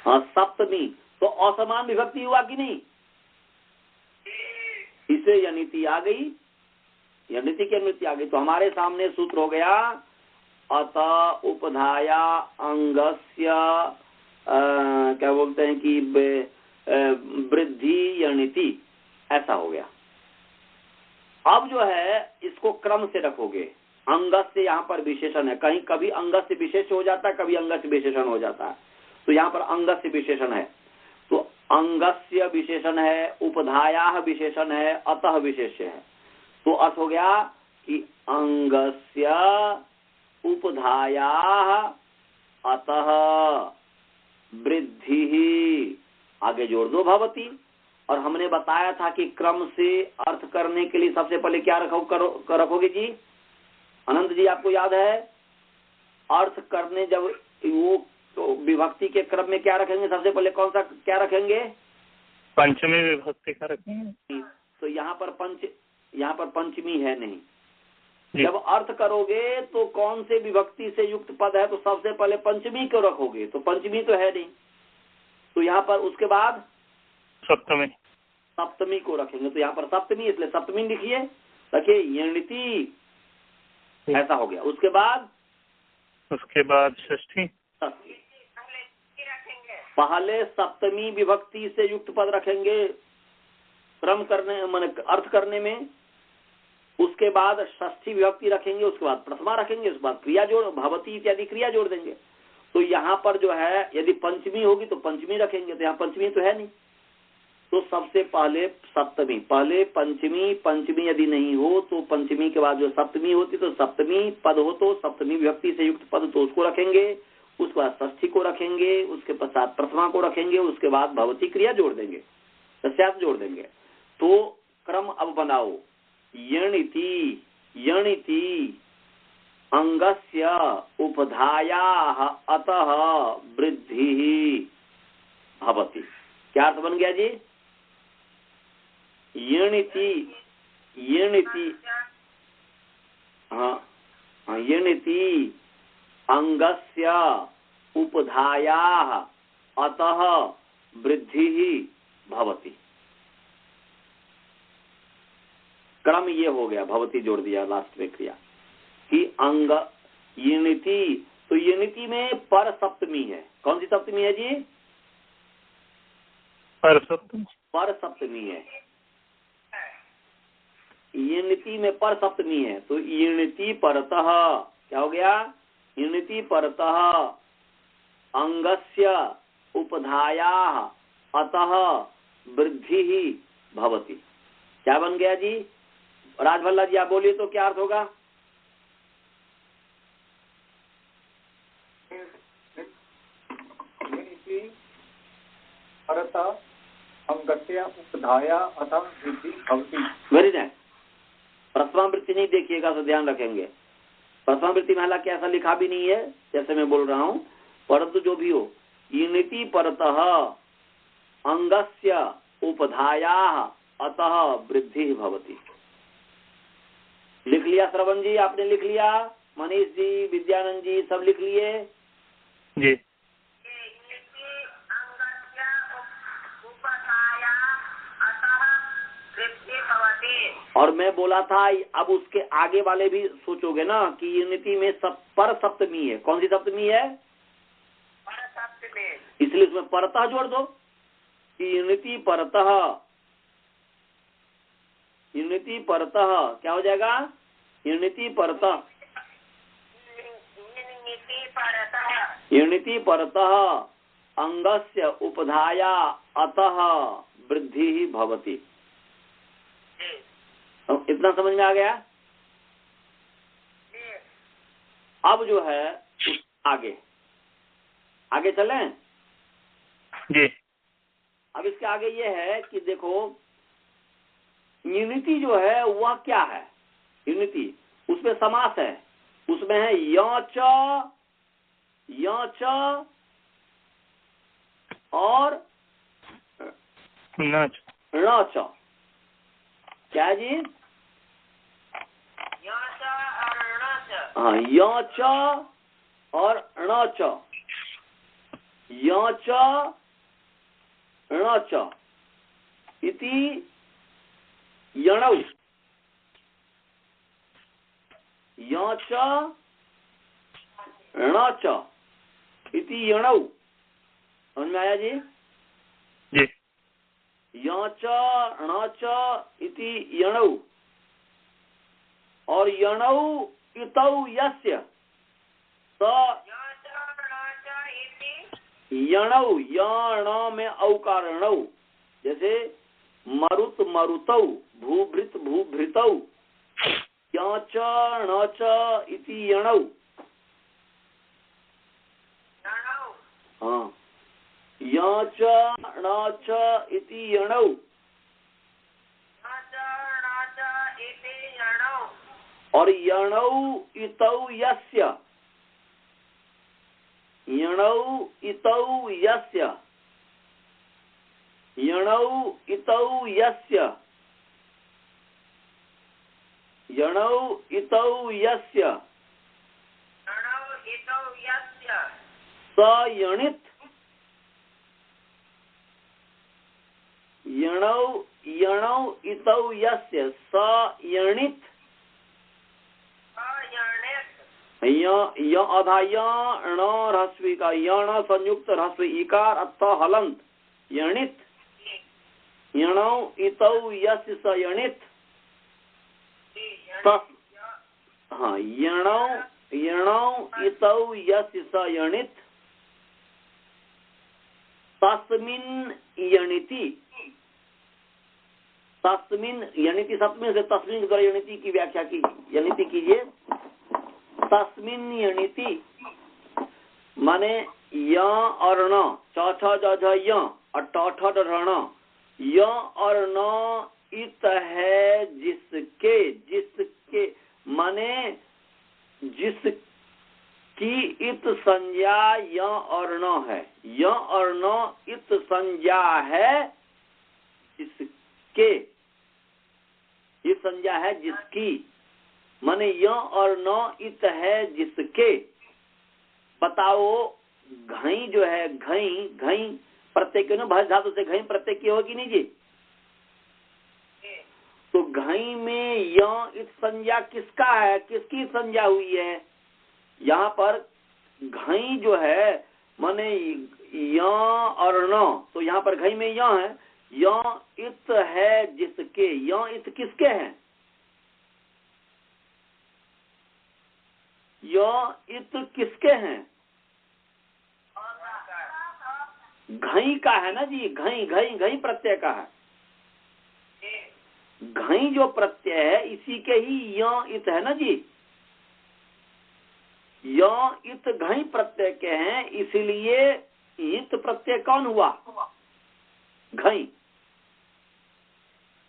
हाँ सप्तमी। तो असमान विभक्ति हुआ कि नहीं? इसे यणिति आ गई, यणिति की अनुवृत्ति आ गई। तो हमारे सामने सूत्र हो गया अत उपधाया अंगस्य क्या बोलते हैं कि वृद्धि यणिति, ऐसा हो गया। अब जो है इसको क्रम से रखोगे। अंगस से यहाँ पर विशेषण है, कहीं कभी अंगस से विशेष हो जाता है, कभी अंगस से विशेषण हो जाता है। तो यहाँ पर अंगस से विशेषण है, तो अंगस्य विशेषण है, उपधाया विशेषण है, अतः विशेष्य है। तो अर्थ हो गया कि अंगस्य उपधाया अतः वृद्धि, आगे जोड़ दो भवती। और हमने बताया था कि क्रम से अर्थ करने के लिए सबसे पहले क्या रखोगे जी? अनंत जी आपको याद है? अर्थ करने जब वो तो विभक्ति के क्रम में क्या रखेंगे? सबसे पहले कौन सा क्या रखेंगे? पंचमी विभक्ति का रखेंगे। तो यहाँ पर पंचमी है नहीं। जब अर्थ करोगे तो कौन से विभक्ति से युक्त पद है? तो सबसे पहले पंचमी को रखोगे, तो पंचमी तो है नहीं। तो यहाँ पर उसके बाद सप्तमी को रखेंगे। तो यहाँ पर सप्तमी, इसलिए सप्तमी लिखिए, रखिए यणिति, ऐसा हो गया। उसके बाद षष्ठी। पहले सप्तमी विभक्ति से युक्त पद रखेंगे क्रम करने माने अर्थ करने में। उसके बाद षष्ठी विभक्ति रखेंगे, उसके बाद प्रथमा रखेंगे, उसके बाद क्रिया जोड़ भवती इत्यादि क्रिया जोड़ देंगे। तो यहाँ पर जो है यदि पंचमी होगी तो पंचमी रखेंगे, तो यहाँ पंचमी तो है नहीं। तो सबसे पहले सप्तमी, पहले पंचमी, पंचमी यदि नहीं हो तो पंचमी के बाद जो सप्तमी होती तो सप्तमी पद हो तो सप्तमी विभक्ति से युक्त पद तो उसको रखेंगे, उसके बाद षष्ठी को रखेंगे, उसके पश्चात प्रथमा को रखेंगे, उसके बाद भवती क्रिया जोड़ देंगे, तस्यात् जोड़ देंगे। तो क्रम अब बनाओ। यणिति, यणिति अंगस्य उपधायाः अतः वृद्धि भवति। क्या अर्थ बन गया जी? यणिति, यणिति, हाँ यणिति अंगस्य उपधायाः अतः वृद्धि भवति। क्रम ये हो गया, भवती जोड़ दिया लास्ट में क्रिया कि अंग यणिति। तो यणिति में पर सप्तमी है। कौन सी सप्तमी है जी? पर सप्तमी। पर सप्तमी है। यणिति में पर सप्तमी है। तो यणिति परतः क्या हो गया? यणिति परतः अंगस्य उपधायाः अतः वृद्धि भवति। क्या बन गया जी? राजभल्ला जी आप बोलिए तो क्या अर्थ होगा? अंगस्य उपधाया अतः वृद्धि भवति। Very nice. प्रथमा वृत्ति नहीं देखिएगा तो ध्यान रखेंगे। प्रथमा वृत्ति में हालांकि ऐसा लिखा भी नहीं है जैसे मैं बोल रहा हूँ, परंतु जो भी हो, यणिति परतः अंगस्य उपधायाः अतः वृद्धि भवति। लिख लिया श्रवण जी? आपने लिख लिया? मनीष जी, विद्यानंद जी सब लिख लिए? जी। और मैं बोला था अब उसके आगे वाले भी सोचोगे ना कि यूनिटी में पर सप्तमी है। कौन सी सप्तमी है? पर सप्तमी। इसलिए उसमें परतः जोड़ दो कि यूनिटी परतः। यूनिटी परतः क्या हो जाएगा? यूनिटी परतः। यूनिटी परतः अंगस्य उपधाया अतः वृद्धि ही भवति। इतना समझ में आ गया? अब जो है आगे आगे चलें जी। अब इसके आगे ये है कि देखो यूनिटी जो है वह क्या है? यूनिटी उसमें समास है, उसमें है यच और नाच। णच। क्या है जी? हाँ, यच और णच। यच णच इति यणौ। यच णच इति यणौ। समझ में आया जी? जी। यच णच इति यणौ और यणौ इतौ यस्य यणौ। यण में औकार णौ, जैसे मरुत मरुतौ, भूभृत भूभृतौ। यच णच इति यणौ। हाँ, यच णच इति यणौ। और यणौ इतौ यस्य। यणौ इतौ यस्य। यणौ इतौ यस्य। यणौ इतौ यस्य स यणित। यणौ यणौ इतौ यस्य स यणित। अधा यण ह्रस्वी का यण संयुक्त ह्रस्वी इकार अथ हलंत यणित। यणौ इतौ यस्य स यणित। हाँ, यणौ इतौ यस्य स यणित तस्मिन् यणिति। तस्मिन् यणिति सप्तमी से तस्मिन् के द्वारा यणिति की व्याख्या की। यणिति कीजिए। तस्मिन् यणिति माने य और न, च छ ज झ य और ट ठ ड ढ़ ण। य और न इत है जिसके। जिसके माने जिसकी इत संज्ञा य और न है। य और न इत संज्ञा है जिसके। ये संज्ञा है जिसकी, माने य और न इत है जिसके। बताओ घई जो है, घई घई प्रत्यय क्यों ना भज धातु से घई प्रत्यय की होगी नहीं जी? तो घई में य इत संज्ञा किसका है? किसकी संज्ञा हुई है? यहाँ पर घई जो है माने य और न, तो यहाँ पर घई में य है। य इत है जिसके। य इत किसके हैं? य इत किसके हैं? घई का है ना जी। घई घई घई प्रत्यय का है। घई जो प्रत्यय है इसी के ही य इत है ना जी। य इत घई प्रत्यय के हैं, इसलिए इत प्रत्यय कौन हुआ? घई।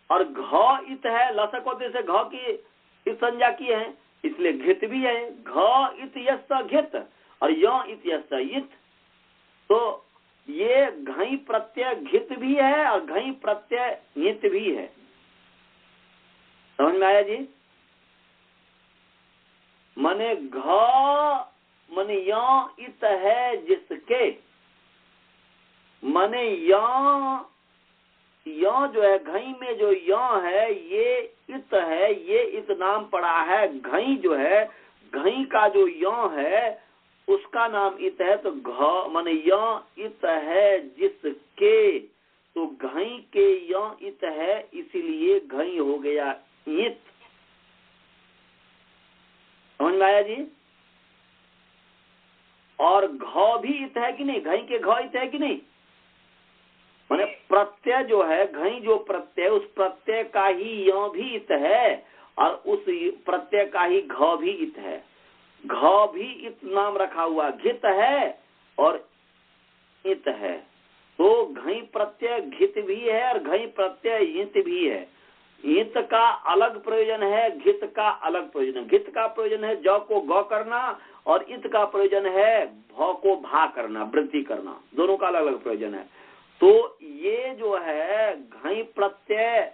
और घ इत है, लसक होते से घ की इत संज्ञा की है, इसलिए घित भी है। घ इत यस्य घित और य इत यस्य इत। तो ये घई प्रत्यय घित भी है और घई प्रत्यय नित भी है। समझ में आया जी? माने घ माने य इत है जिसके, माने य यो जो है घई में जो यो है ये इत है, ये इत नाम पड़ा है। घई जो है, घई का जो यो है उसका नाम इत है। तो घ माने यो इत है जिसके, तो घई के यो इत है, इसीलिए घई हो गया इत। समझ में आया जी? और घ भी इत है कि नहीं? घई के घ इत है कि नहीं? माने प्रत्यय जो है, घई जो प्रत्यय, उस प्रत्यय का ही यो भी इत है और उस प्रत्यय का ही घ भी इत है। घ भी इत नाम रखा हुआ, घित है और इत है। तो घई प्रत्यय घित भी है और घई प्रत्यय हित भी है। हित का अलग प्रयोजन है, घित का अलग प्रयोजन है। घित का प्रयोजन है ज को ग करना और इत का प्रयोजन है भ को भा करना, वृद्धि करना। दोनों का अलग अलग प्रयोजन है। तो ये जो है घई प्रत्यय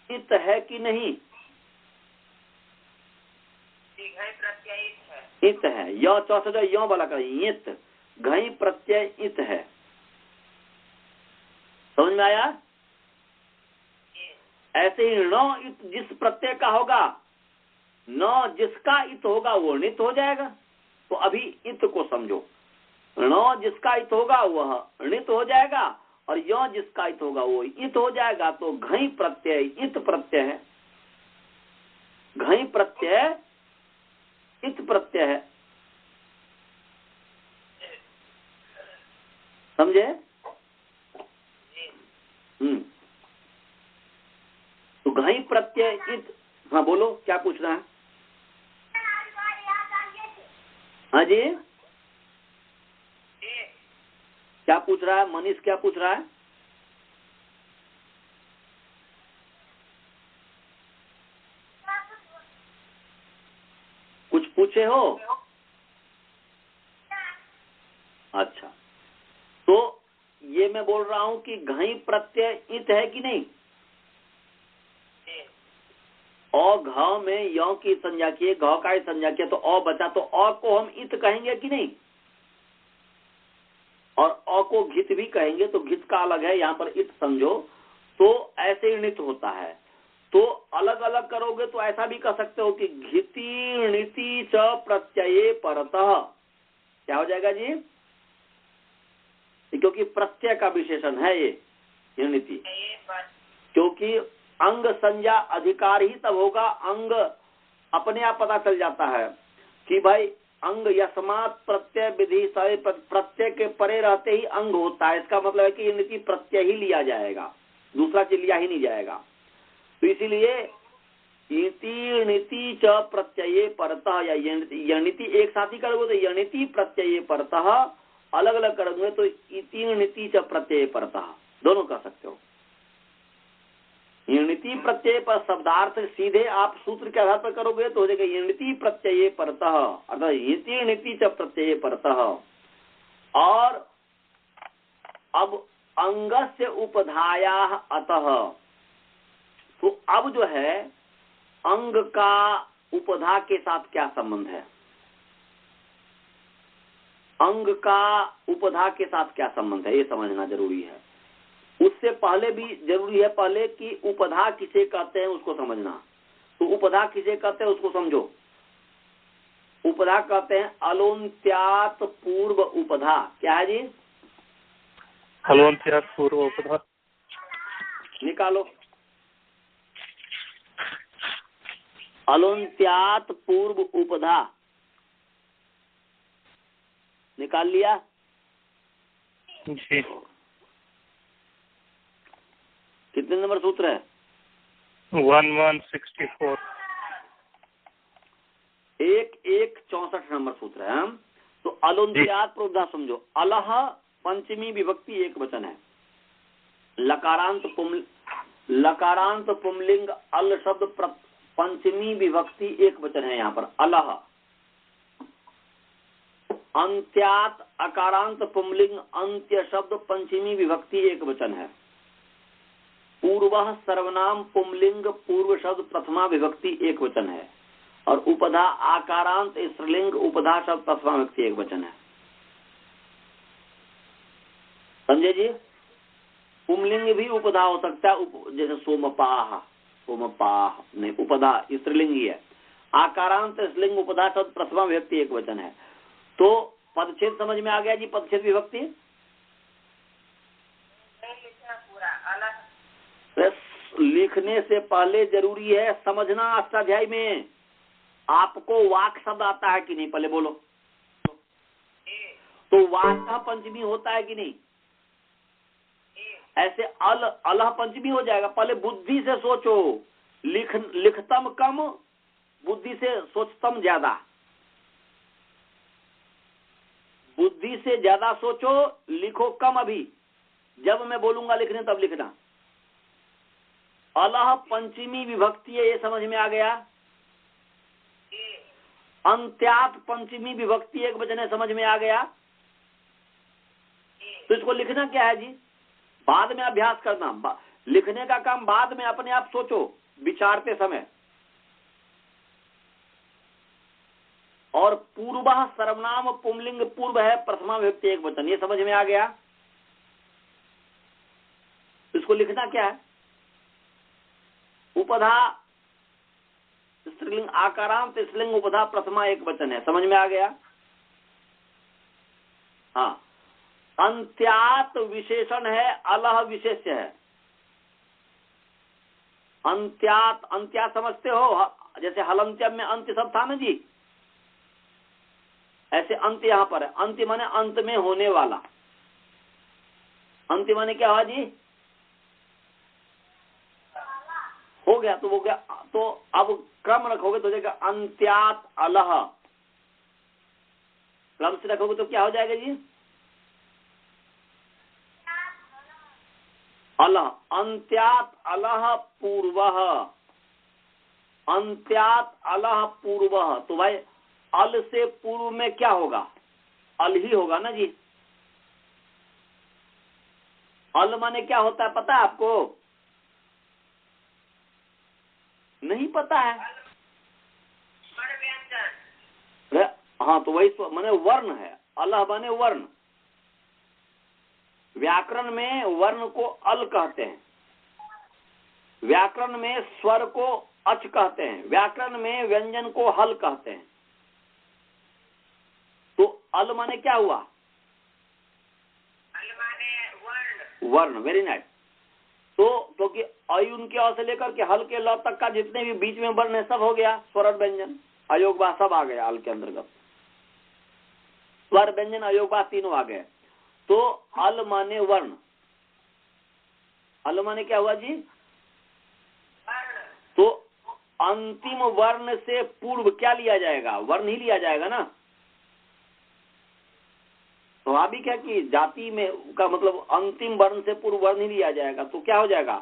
इत है कि नहीं? घई प्रत्यय है। इत है। यो चौथा यो वाला कर इत, घई प्रत्यय इत है। समझ में आया? ऐसे ही न इत जिस प्रत्यय का होगा, न जिसका इत होगा वो नित हो जाएगा। तो अभी इत को समझो, न जिसका इत होगा वह णित हो जाएगा और यो जिसका इत होगा वो इत हो जाएगा। तो घई प्रत्यय इत प्रत्यय है, घई प्रत्यय इत प्रत्यय है। समझे? तो घई प्रत्यय इत। हाँ बोलो, क्या पूछ रहा है? हाँ जी, क्या पूछ रहा है मनीष? क्या पूछ रहा है? कुछ पूछे हो? अच्छा, तो ये मैं बोल रहा हूं कि घई प्रत्यय इत है कि नहीं? औ घ में यो की संज्ञा की, घ का ही संज्ञा किया तो औ बचा, तो औ को हम इत कहेंगे कि नहीं? और औ को घित भी कहेंगे, तो घित का अलग है, यहाँ पर इत समझो। तो ऐसे ही णित होता है। तो अलग अलग करोगे तो ऐसा भी कर सकते हो कि घिति णिति च प्रत्यये परतः। क्या हो जाएगा जी? क्योंकि प्रत्यय का विशेषण है ये णिति, क्योंकि अंग संज्ञा अधिकार ही तब होगा। अंग अपने आप पता चल जाता है कि भाई अंग यस्मात् प्रत्यय विधि, प्रत्यय के परे रहते ही अंग होता है। इसका मतलब है कि ये नीति प्रत्यय ही लिया जाएगा, दूसरा चीज लिया ही नहीं जाएगा। तो इसीलिए इति नीति च प्रत्यये परतः, या यणिति एक साथ ही करोगे तो यणिति प्रत्यये परतः, अलग अलग करोगे तो इति नीति च प्रत्यये परतः, दोनों कर सकते हो। यणिति प्रत्यय पर शब्दार्थ सीधे आप सूत्र के आधार पर करोगे तो हो जाएगा यणिति प्रत्यये परतः, अर्थात इति नीति च प्रत्यये परतः। और अब अंगस्य उपधायाः अतः, तो अब जो है अंग का उपधा के साथ क्या संबंध है? अंग का उपधा के साथ क्या संबंध है, ये समझना जरूरी है। उससे पहले भी जरूरी है पहले कि उपधा किसे कहते हैं उसको समझना। तो उपधा किसे कहते हैं उसको समझो। उपधा कहते हैं अलोन्त्यात पूर्व उपधा। क्या है जी? अलोन्त्यात पूर्व उपधा। निकालो। अलोन्त्यात पूर्व उपधा निकाल लिया जी। कितने नंबर सूत्र है? 1164। 1164 नंबर सूत्र है। तो अलोन्त्यात पूर्वधा समझो। अलह पंचमी विभक्ति एक वचन है। लकारांत पुमलिंग अल शब्द पंचमी विभक्ति एक वचन है। यहाँ पर अलह। अंत्यात अकारांत पुमलिंग अंत्य शब्द पंचमी विभक्ति एक वचन है। पूर्वः सर्वनाम पुमलिंग पूर्व शब्द प्रथमा विभक्ति एक वचन है। और उपधा आकारांत स्त्रीलिंग उपधा शब्द प्रथमा विभक्ति एक वचन है। समझे जी? पुमलिंग भी उपधा हो सकता है, जैसे सोमपाह, सोमपाह नहीं, उपधा स्त्रीलिंग ही है। आकारांत स्त्रीलिंग उपधा तद प्रथमा विभक्ति एक वचन है। तो पदच्छेद समझ में आ गया जी, पदच्छेद विभक्ति। पूरा अलग लिखने से पहले जरूरी है समझना। अष्टाध्यायी में आपको वाक शब्द आता है कि नहीं, पहले बोलो। तो वाक का पंचमी होता है कि नहीं? ऐसे अलह पंचमी हो जाएगा। पहले बुद्धि से सोचो, लिखतम कम, बुद्धि से सोचतम ज्यादा। बुद्धि से ज्यादा सोचो, लिखो कम। अभी जब मैं बोलूंगा लिखने तब लिखना। अलह पंचमी विभक्ति है, ये समझ में आ गया। अंत्यात पंचमी विभक्ति एक वचन है, समझ में आ गया। तो इसको लिखना क्या है जी? बाद में अभ्यास करना। लिखने का काम बाद में, अपने आप सोचो विचारते समय। और पूर्वः सर्वनाम पुंलिंग, पूर्व है प्रथमा विभक्ति एक वचन, ये समझ में आ गया। इसको लिखना क्या है? उपधा स्त्रीलिंग, आकारांत स्त्रीलिंग, उपधा प्रथमा एक वचन है, समझ में आ गया। हाँ, अंत्यात विशेषण है, अलह विशेष्य है। अंत्यात, अंत्यात समझते हो? जैसे हलंत्यम में अंत्य सब था ना जी, ऐसे अंत्य यहां पर है। अंत्य माने अंत में होने वाला। अंत्य माने क्या हुआ जी? हो गया तो हो गया। तो अब क्रम रखोगे तो हो जाएगा अंत्यात अलह। क्रम से रखोगे तो क्या हो जाएगा जी? अलह, अंत्यात अलह पूर्वः, अंत्यात अलह पूर्वः। तो भाई अल से पूर्व में क्या होगा? अल ही होगा ना जी। अल माने क्या होता है पता है आपको? नहीं पता है? हाँ, तो वही माने वर्ण है। अलह माने वर्ण। व्याकरण में वर्ण को अल कहते हैं, व्याकरण में स्वर को अच कहते हैं, व्याकरण में व्यंजन को हल कहते हैं। तो अल माने क्या हुआ? अल माने वर्ण। वर्ण, वेरी नाइस। तो क्योंकि अयुन के अ से लेकर के हल के ल तक का जितने भी बीच में वर्ण है सब हो गया। स्वर व्यंजन अयोग बा सब आ गया अल के अंतर्गत। स्वर व्यंजन अयोग बा तीनों आ गए। तो अल माने वर्ण। अल माने क्या हुआ जी? वर्ण। तो अंतिम वर्ण से पूर्व क्या लिया जाएगा? वर्ण ही लिया जाएगा ना। स्वाभाविक है कि जाति में का मतलब अंतिम वर्ण से पूर्व वर्ण ही लिया जाएगा। तो क्या हो जाएगा?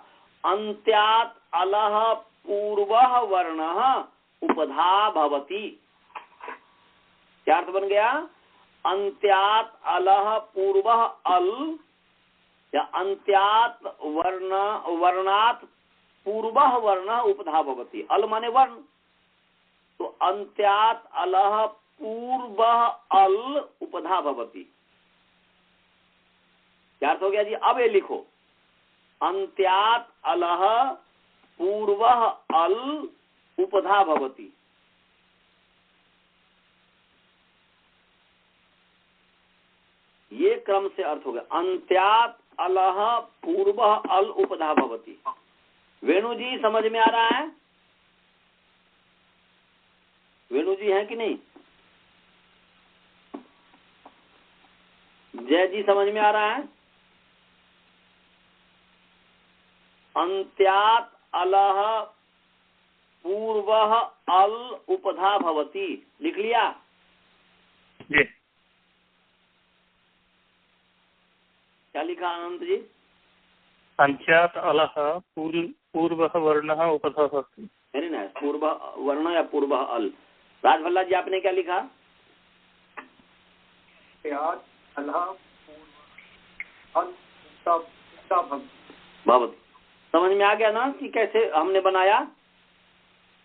अंत्यात अलह पूर्वः वर्णः उपधा भवति। क्या अर्थ बन गया? अंत्यात अलह पूर्वः अल, या अंत्यात वर्णात पूर्वः वर्णः उपधा भवति। अल माने वर्ण, तो अंत्यात अलह पूर्वः अल उपधा भवति। क्या अर्थ हो गया जी? अब ये लिखो, अंत्यात अलह पूर्वः अल उपधा भवति। ये क्रम से अर्थ हो गया। अंत्यात अलह पूर्वः अल उपधा भवति। वेणु जी समझ में आ रहा है? वेणु जी हैं कि नहीं? जय जी समझ में आ रहा है? अंत्यात अलह पूर्वः अल उपधा भवति, लिख लिया? जी। क्या लिखा अनंत जी? अंत्यात अलह पूर्वः वर्णः उपधा भवति। Very nice. पूर्व वर्ण या पूर्व अल। राजभल्ला जी आपने क्या लिखा? भवति। समझ में आ गया ना कि कैसे हमने बनाया?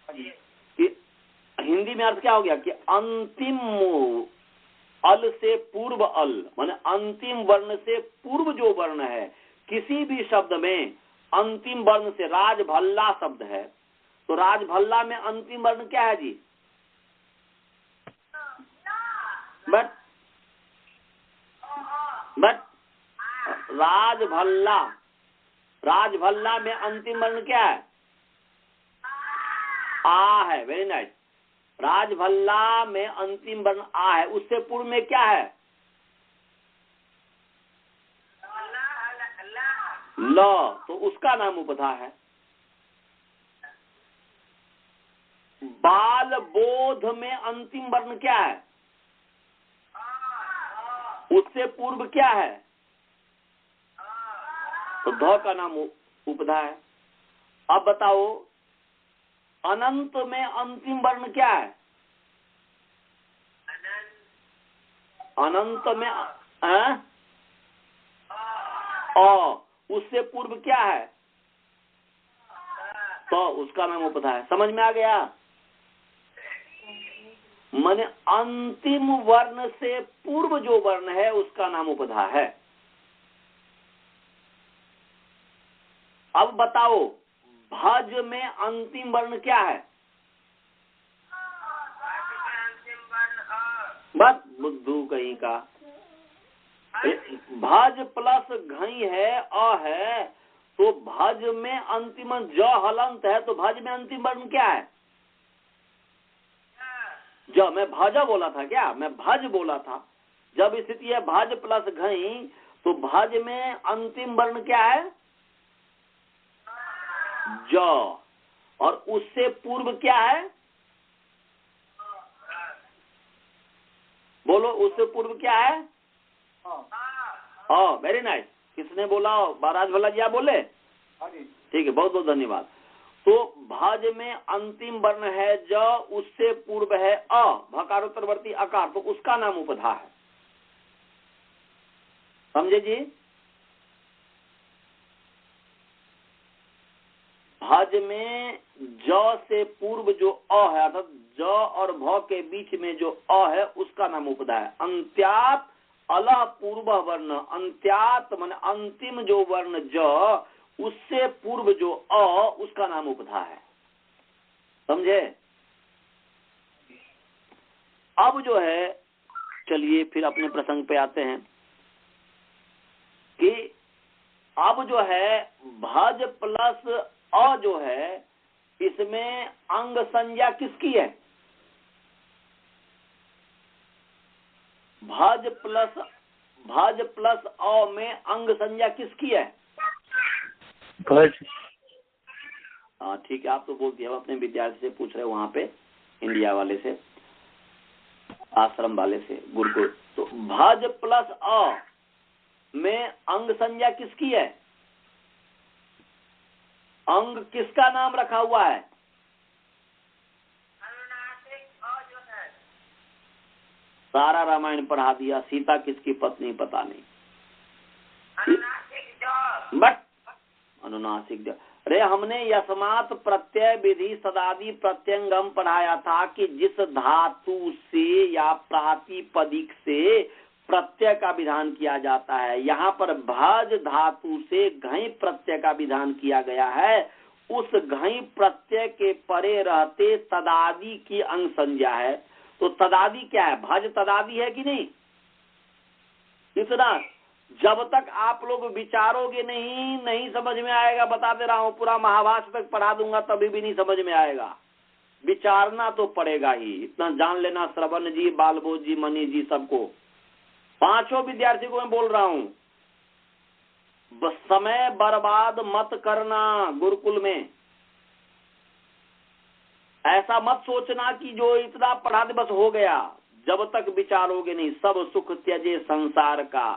कि हिंदी में अर्थ क्या हो गया कि अंतिम अल से पूर्व अल, माने अंतिम वर्ण से पूर्व जो वर्ण है, किसी भी शब्द में अंतिम वर्ण से, राजभल्ला शब्द है तो राजभल्ला में अंतिम वर्ण क्या है जी? बट राजभल्ला में अंतिम वर्ण क्या है? आ है। Very nice. राजभल्ला में अंतिम वर्ण आ है, उससे पूर्व में क्या है? ल, तो उसका नाम उपधा है। बाल बोध में अंतिम वर्ण क्या है? उससे पूर्व क्या है? तो ध का नाम उपधा है। अब बताओ अनंत में अंतिम वर्ण क्या है? अनंत में उससे पूर्व क्या है? तो उसका नाम उपधा है। समझ में आ गया? माने अंतिम वर्ण से पूर्व जो वर्ण है उसका नाम उपधा है। अब बताओ भज में अंतिम वर्ण क्या है? बस बुद्धू कहीं का। भज प्लस घई है अ है, तो भज में अंतिम ज हलंत है, तो भज में अंतिम वर्ण क्या है? ज। मैं भज बोला था क्या? मैं भज बोला था। जब स्थिति है भज प्लस घई, तो भज में अंतिम वर्ण क्या है? ज। और उससे पूर्व क्या है? बोलो, उससे पूर्व क्या है? Very nice. किसने बोला? राजभल्ला जी आप बोले? ठीक है, बहुत बहुत धन्यवाद। तो भज में अंतिम वर्ण है ज, उससे पूर्व है अ, भकारोत्तरवर्ती अकार, तो उसका नाम उपधा है। समझे जी? भज में ज से पूर्व जो अ है, अर्थात ज और भ के बीच में जो अ है उसका नाम उपधा है। अंत्यात अलह पूर्व वर्ण, अंत्यात मान अंतिम जो वर्ण ज, उससे पूर्व जो अ, उसका नाम उपधा है। समझे? अब जो है, चलिए फिर अपने प्रसंग पे आते हैं कि अब जो है भज प्लस अ जो है, इसमें अंग संज्ञा किसकी है? भज प्लस अ में अंग संज्ञा किसकी है? भज। हाँ ठीक है, आप तो बोल दिया। अपने विद्यार्थी से पूछ रहे वहां पे, इंडिया वाले से, आश्रम वाले से, गुरुकुल। तो भज प्लस अ में अंग संज्ञा किसकी है? अंग किसका नाम रखा हुआ है? सारा रामायण पढ़ा दिया, सीता किसकी पत्नी पता नहीं। बट अनुनासिक। अरे हमने यस्मात् प्रत्यय विधि सदादि प्रत्यंगम पढ़ाया था कि जिस धातु से या प्रातिपदिक से प्रत्यय का विधान किया जाता है, यहाँ पर भज धातु से घई प्रत्यय का विधान किया गया है। उस घई प्रत्यय के परे रहते तदादि की अंग संज्ञा है। तो तदादि क्या है? भज तदादि है कि नहीं? इतना जब तक आप लोग विचारोगे नहीं समझ में आएगा। बता दे रहा हूँ, पूरा महाभाष्य तक पढ़ा दूंगा तभी भी नहीं समझ में आएगा। विचारना तो पड़ेगा ही। इतना जान लेना, श्रवण जी, बालबोध जी, मनी जी, सबको, पांचों विद्यार्थी को मैं बोल रहा हूँ, समय बर्बाद मत करना। गुरुकुल में ऐसा मत सोचना कि जो इतना पढ़ा दे बस हो गया। जब तक विचारोगे नहीं, सब सुख त्यजे संसार का,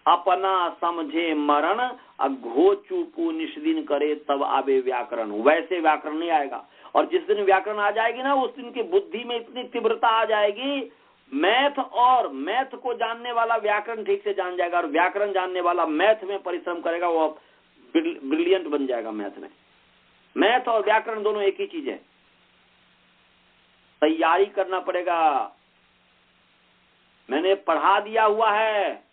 अपना समझे मरण, घो चूपू निष्दिन करे तब आवे व्याकरण। वैसे व्याकरण नहीं आएगा। और जिस दिन व्याकरण आ जाएगी ना, उस दिन की बुद्धि में इतनी तीव्रता आ जाएगी, मैथ को जानने वाला व्याकरण ठीक से जान जाएगा, और व्याकरण जानने वाला मैथ में परिश्रम करेगा, वो ब्रिलियंट बन जाएगा मैथ में। मैथ और व्याकरण दोनों एक ही चीज है। तैयारी करना पड़ेगा। मैंने पढ़ा दिया हुआ है,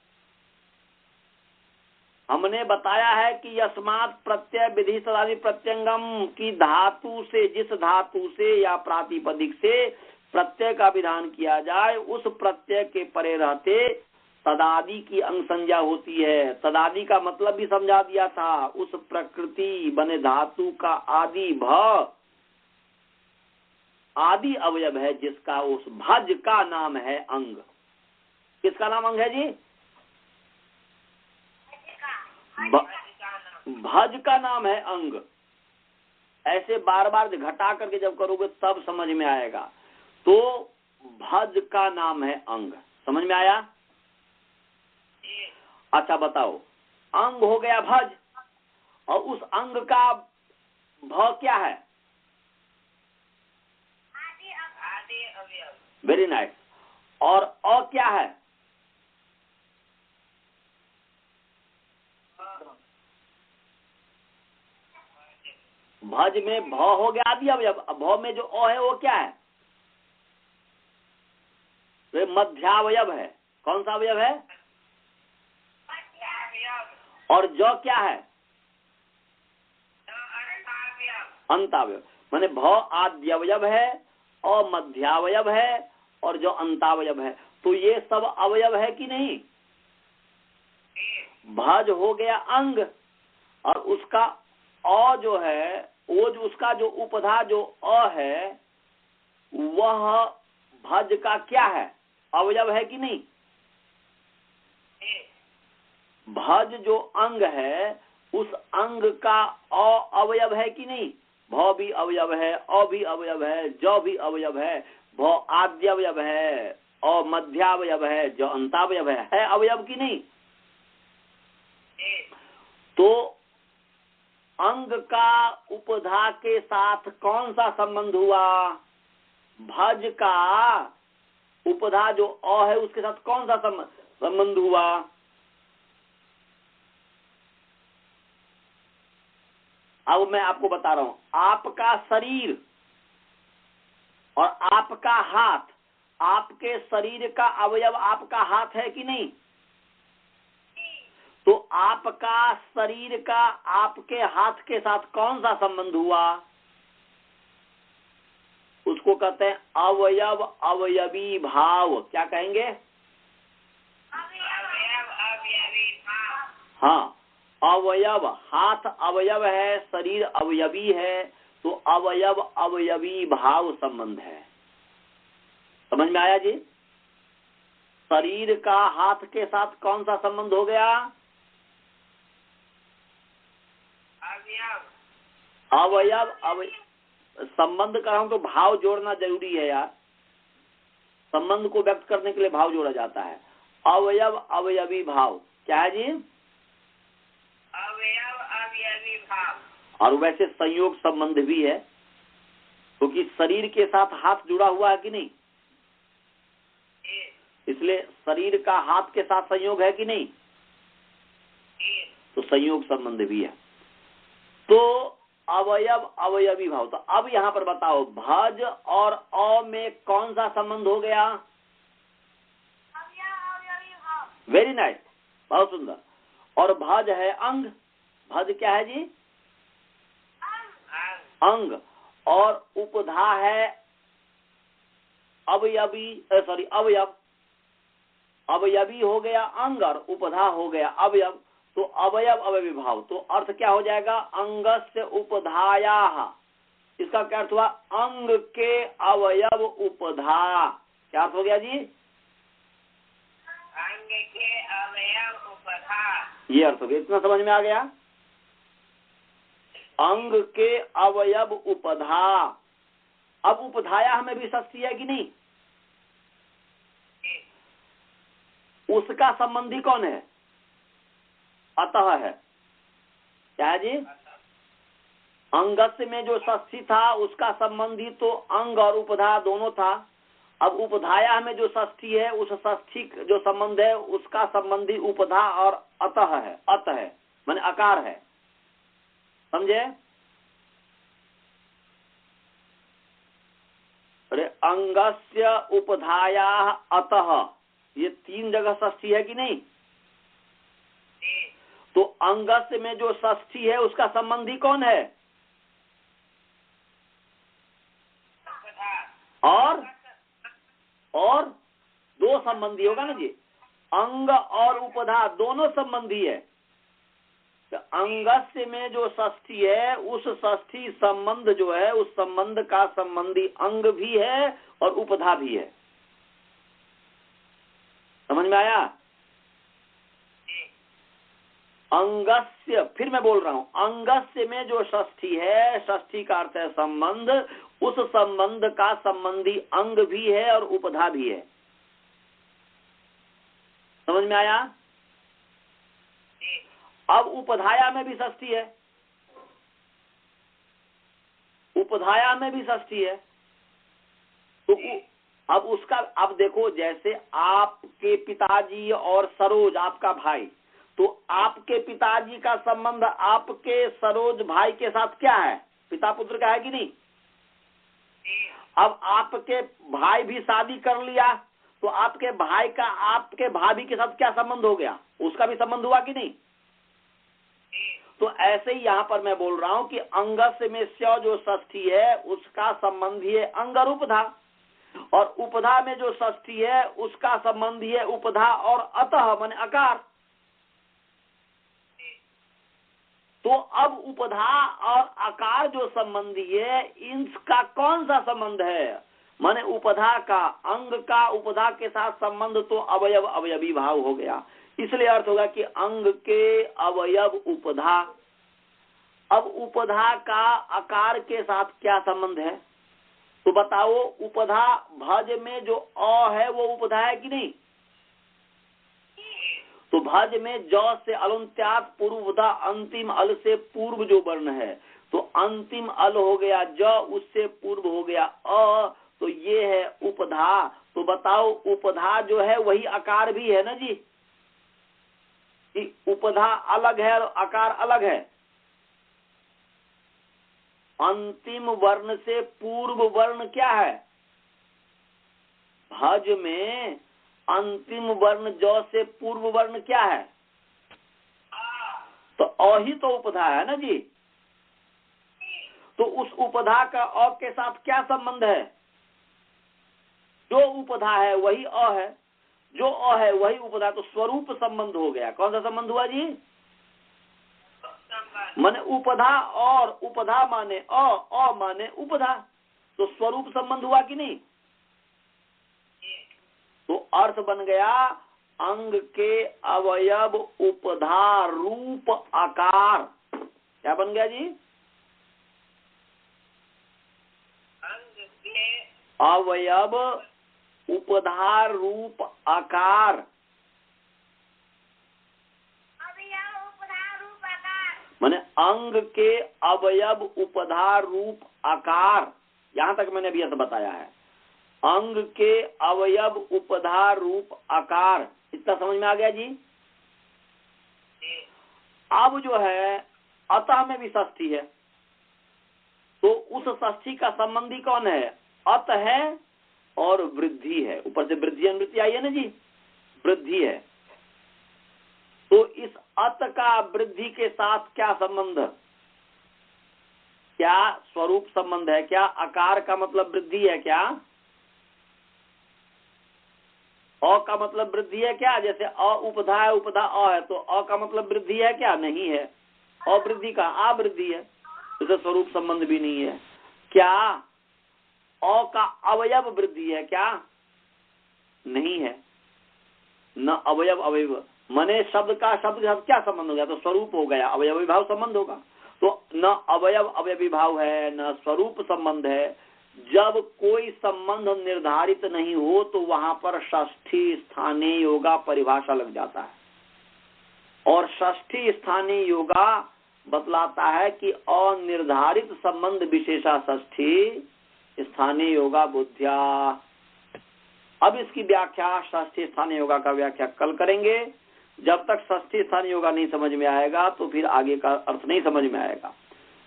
हमने बताया है कि यस्मात् प्रत्यय विधि तदादि प्रत्यंगम की धातु से, जिस धातु से या प्रातिपदिक से प्रत्यय का विधान किया जाए, उस प्रत्यय के परे रहते तदादि की अंग संज्ञा होती है। तदादि का मतलब भी समझा दिया था। उस प्रकृति बने धातु का आदि भ आदि अवयव है, जिसका उस भज का नाम है अंग। किसका नाम अंग है जी? भज का नाम है अंग। ऐसे बार बार घटा करके जब करोगे तब समझ में आएगा। तो भज का नाम है अंग। समझ में आया? अच्छा बताओ, अंग हो गया भज, और उस अंग का भ क्या है? Very nice. और अ क्या है? भज में भ हो गया आदि अवयव। भ में जो अ है वो क्या है? वे मध्यावयव है। कौन सा अवयव है? और जो क्या है? अंतावयव। माने भ आद्यवयव है और मध्यावयव है और जो अंतावयव है। तो ये सब अवयव है कि नहीं? भज हो गया अंग, और उसका अ जो है, वो जो उसका जो उपधा जो अ है, वह भज का क्या है? अवयव है कि नहीं? भज जो अंग है, उस अंग का अ अवयव है कि नहीं? भ भी अवयव है, अ भी अवयव है, ज भी अवयव है, भ आद्यवयव है, अ मध्यावयव है, ज अंतावयव है अवयव की नहीं? तो अंग का उपधा के साथ कौन सा संबंध हुआ? भज का उपधा जो अ है उसके साथ कौन सा संबंध हुआ? अब मैं आपको बता रहा हूं। आपका शरीर और आपका हाथ, आपके शरीर का अवयव आपका हाथ है कि नहीं? तो आपका शरीर का आपके हाथ के साथ कौन सा संबंध हुआ? उसको कहते हैं अवयव अवयवी भाव। क्या कहेंगे? हाँ, अवयव। हाथ अवयव है, शरीर अवयवी है, तो अवयव अवयवी भाव संबंध है। समझ में आया जी? शरीर का हाथ के साथ कौन सा संबंध हो गया? अवयव अवयव। संबंध कर रहा हूं तो भाव जोड़ना जरूरी है यार। संबंध को व्यक्त करने के लिए भाव जोड़ा जाता है। अवयव अवयवी भाव क्या है जी? अवयव अवयवी भाव। और वैसे संयोग संबंध भी है, क्योंकि शरीर के साथ हाथ जुड़ा हुआ है कि नहीं? इसलिए शरीर का हाथ के साथ संयोग है कि नहीं? तो संयोग संबंध भी है। तो अवयव अवयवी भाव। तो अब यहाँ पर बताओ, भज और अ में कौन सा संबंध हो गया? वेरी नाइस, बहुत सुंदर। और भज है अंग। भज क्या है जी? अंग। और उपधा है अवयवी, सॉरी अवयव। अवयवी हो गया अंग और उपधा हो गया अवयव। तो अवयव अवयवी भाव। तो अर्थ क्या हो जाएगा? अंगस्य उपधाया। इसका क्या अर्थ हुआ? अंग के अवयव उपधा। क्या अर्थ हो गया जी? अंग के अवयव उपधा। ये अर्थ हो गया। इतना समझ में आ गया? अंग के अवयव उपधा। अब उपधाया हमें भी षष्ठी है कि नहीं? उसका संबंधी कौन है? अतः है। क्या है जी? अंगस्य में जो षष्ठी था उसका संबंधी तो अंग और उपधा दोनों था। अब उपधाया में जो षष्ठी है, उस षष्ठी जो संबंध है उसका संबंधी उपधा और अतः है। अत है माने आकार है। समझे? अरे अंगस्य उपधाया अतः, ये तीन जगह षष्ठी है कि नहीं? तो अंगस्य में जो षष्ठी है उसका संबंधी कौन है? और दो संबंधी होगा ना जी, अंग और उपधा दोनों संबंधी है। तो अंगस्य में जो षष्ठी है उस षष्ठी संबंध जो है उस संबंध का संबंधी अंग भी है और उपधा भी है। समझ में आया? अंगस्य, फिर मैं बोल रहा हूं, अंगस्य में जो षष्ठी है, षष्ठी का अर्थ है संबंध, उस संबंध का संबंधी अंग भी है और उपधा भी है। समझ में आया? अब उपधाया में भी षष्ठी है, उपधाया में भी षष्ठी है। तो अब उसका, अब देखो, जैसे आपके पिताजी और सरोज आपका भाई, तो आपके पिताजी का संबंध आपके सरोज भाई के साथ क्या है? पिता पुत्र का है कि नहीं? अब आपके भाई भी शादी कर लिया तो आपके भाई का आपके भाभी के साथ क्या संबंध हो गया? उसका भी संबंध हुआ कि नहीं? तो ऐसे ही यहाँ पर मैं बोल रहा हूं कि अंगस्य में स्या जो षष्ठी है उसका संबंधी है अंग और उपधा, और उपधा में जो षष्ठी है उसका संबंधी है उपधा और अतः माने अकार। तो अब उपधा और आकार जो संबंधी है इनका कौन सा संबंध है? माने उपधा का, अंग का उपधा के साथ संबंध तो अवयव अवयवी भाव हो गया, इसलिए अर्थ होगा कि अंग के अवयव उपधा। अब उपधा का आकार के साथ क्या संबंध है? तो बताओ, उपधा भज में जो अ है वो उपधा है कि नहीं? तो भज में ज से अलुंत्यात पूर्वधा अंतिम अल से पूर्व जो वर्ण है, तो अंतिम अल हो गया ज, उससे पूर्व हो गया अ, तो ये है उपधा। तो बताओ, उपधा जो है वही आकार भी है ना जी, कि उपधा अलग है और आकार अलग है। अंतिम वर्ण से पूर्व वर्ण क्या है? भज में अंतिम वर्ण ज से पूर्व वर्ण क्या है? तो अ ही तो उपधा है ना जी। तो उस उपधा का अ के साथ क्या संबंध है? जो उपधा है वही अ है, जो अ है वही उपधा, तो स्वरूप संबंध हो गया। कौन सा संबंध हुआ जी? माने उपधा और उपधा माने अ माने उपधा, तो स्वरूप संबंध हुआ कि नहीं? तो अर्थ बन गया अंग के अवयव उपधा रूप आकार। क्या बन गया जी? अंग के अवयव उपधा रूप आकार। माने अंग के अवयव उपधा रूप आकार। यहां तक मैंने अभी ऐसा बताया है, अंग के अवयव उपधा रूप आकार। इतना समझ में आ गया जी? अब जो है अतः में भी षष्ठी है, तो उस षष्ठी का संबंधी कौन है? अत है और वृद्धि है। ऊपर से वृद्धि अनुवृत्ति आई है ना जी, वृद्धि है। तो इस अत का वृद्धि के साथ क्या संबंध? क्या स्वरूप संबंध है? क्या आकार का मतलब वृद्धि है? क्या अ का मतलब वृद्धि है? क्या जैसे अ उपधा है, उपधा अ है, तो अ का मतलब वृद्धि है? क्या नहीं है। अवृद्धि का आवृद्धि है, तो स्वरूप संबंध भी नहीं है। क्या अ का अवयव वृद्धि है? क्या नहीं है। न अवयव अवयव मने शब्द का शब्द के साथ क्या संबंध हो गया? तो स्वरूप हो गया, अवयवी भाव संबंध होगा। तो न अवयव अवयवी भाव है न स्वरूप संबंध है। जब कोई संबंध निर्धारित नहीं हो तो वहां पर षष्ठी स्थानीय योगा परिभाषा लग जाता है, और षष्ठी स्थानीय योगा बतलाता है कि अनिर्धारित संबंध विशेषा षष्ठी स्थानीय योगा बुद्धिया। अब इसकी व्याख्या षष्ठी स्थानीय योगा का व्याख्या कल करेंगे। जब तक षष्ठी स्थानीय योगा नहीं समझ में आएगा तो फिर आगे का अर्थ नहीं समझ में आएगा,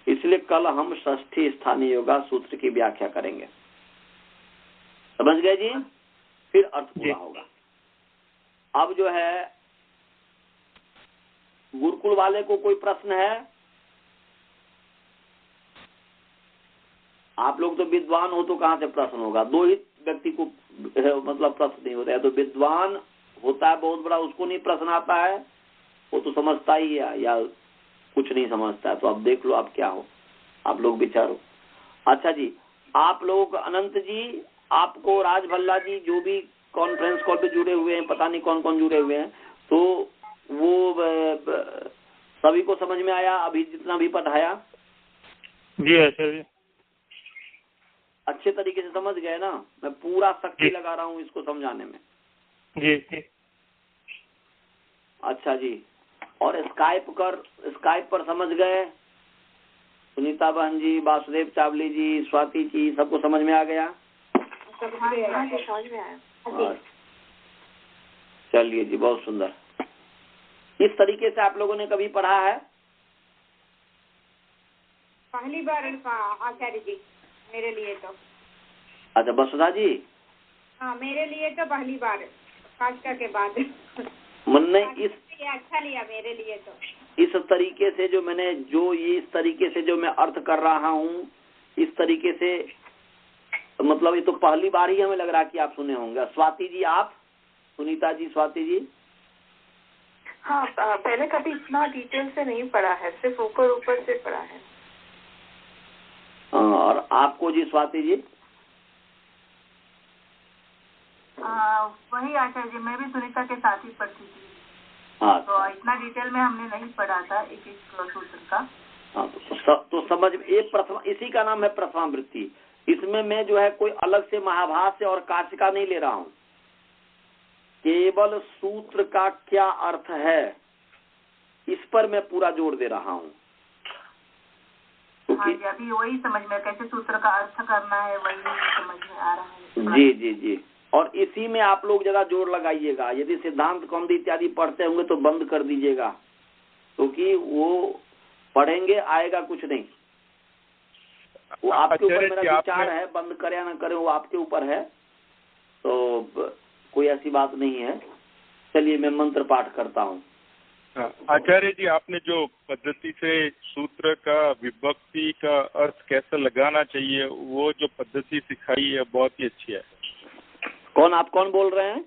इसलिए कल हम षष्ठी स्थानीय योगा सूत्र की व्याख्या करेंगे। समझ गए जी? फिर अर्थ पूरा होगा। अब जो है गुरुकुल वाले को कोई प्रश्न है? आप लोग तो विद्वान हो तो कहाँ से प्रश्न होगा? दो ही व्यक्ति को मतलब प्रश्न नहीं होता है। तो विद्वान होता है बहुत बड़ा, उसको नहीं प्रश्न आता है, वो तो समझता ही है या कुछ नहीं समझता है। तो अब देख लो आप क्या हो, आप लोग विचारो। अच्छा जी, आप लोग अनंत जी, आपको राज भल्ला जी, जो भी कॉन्फ्रेंस कॉल पे जुड़े हुए हैं, पता नहीं कौन कौन जुड़े हुए हैं, तो वो सभी को समझ में आया अभी जितना भी पढ़ाया? जी आचार्य जी। अच्छे तरीके से समझ गए ना? मैं पूरा शक्ति लगा रहा हूँ इसको समझाने में। जी जी। अच्छा जी, और स्काइप पर समझ गए? सुनीता बहन जी, वासुदेव चावली जी, स्वाति जी, सबको समझ में आ गया? समझ में आया। चलिए जी, बहुत सुंदर। इस तरीके से आप लोगों ने कभी पढ़ा है? पहली बार आचार्य जी, मेरे लिए तो। अच्छा वसुधा जी? हाँ, मेरे लिए तो पहली बार, काष्ठा के बाद। मन ने इस अच्छा लिया मेरे लिए तो। इस तरीके से जो मैंने इस तरीके से जो मैं अर्थ कर रहा हूँ, इस तरीके से मतलब ये तो पहली बार ही हमें लग रहा है कि आप सुने होंगे। स्वाति जी आप? सुनीता जी, स्वाति जी? हाँ, पहले कभी इतना डिटेल से नहीं पढ़ा है, सिर्फ ऊपर से पढ़ा है। और आपको जी स्वाति जी? वही आचार्य जी, मैं भी सुनीता के साथ ही पढ़ती थी। हाँ, तो इतना डिटेल में हमने नहीं पढ़ा था एक सूत्र का। हाँ, तो समझ, ये प्रथम, इसी का नाम है प्रथमावृत्ति। इसमें मैं जो है कोई अलग से महाभाष्य और काशिका नहीं ले रहा हूँ, केवल सूत्र का क्या अर्थ है इस पर मैं पूरा जोर दे रहा हूँ। हाँ जी, अभी वही समझ में, कैसे सूत्र का अर्थ करना है वही समझ में आ रहा है। जी जी जी, और इसी में आप लोग जगह जोर लगाइएगा। यदि सिद्धांत कौमुदी इत्यादि पढ़ते होंगे तो बंद कर दीजिएगा, क्योंकि वो पढ़ेंगे आएगा कुछ नहीं। वो आपके ऊपर मेरा विचार है, बंद करे या ना करे वो आपके ऊपर है, तो कोई ऐसी बात नहीं है। चलिए मैं मंत्र पाठ करता हूँ। आचार्य जी, आपने जो पद्धति से सूत्र का विभक्ति का अर्थ कैसे लगाना चाहिए, वो जो पद्धति सिखाई है बहुत ही अच्छी है। आप कौन बोल रहे हैं?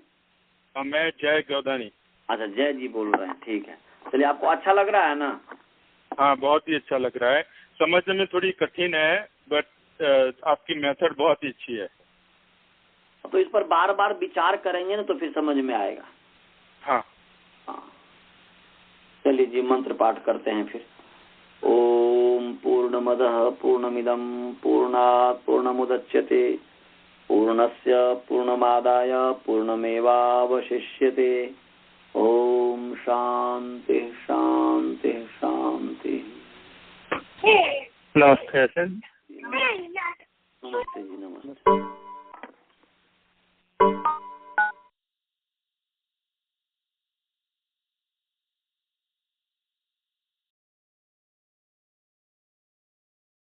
मैं जय गौदानी। अच्छा, जय जी बोल रहे हैं, ठीक है। चलिए, आपको अच्छा लग रहा है ना? हाँ, बहुत ही अच्छा लग रहा है। समझने में थोड़ी कठिन है, बट आपकी मेथड बहुत ही अच्छी है। तो इस पर बार बार विचार करेंगे ना तो फिर समझ में आएगा। हाँ हाँ, चलिए जी मंत्र पाठ करते हैं फिर। ओम पूर्णमदः पूर्णमिदं पूर्णात् पूर्णमुदच्यते पूर्णस्य पूर्णमादाय पूर्णमेवावशिष्यते। ओम शांति शांति शांति। नमस्ते सर।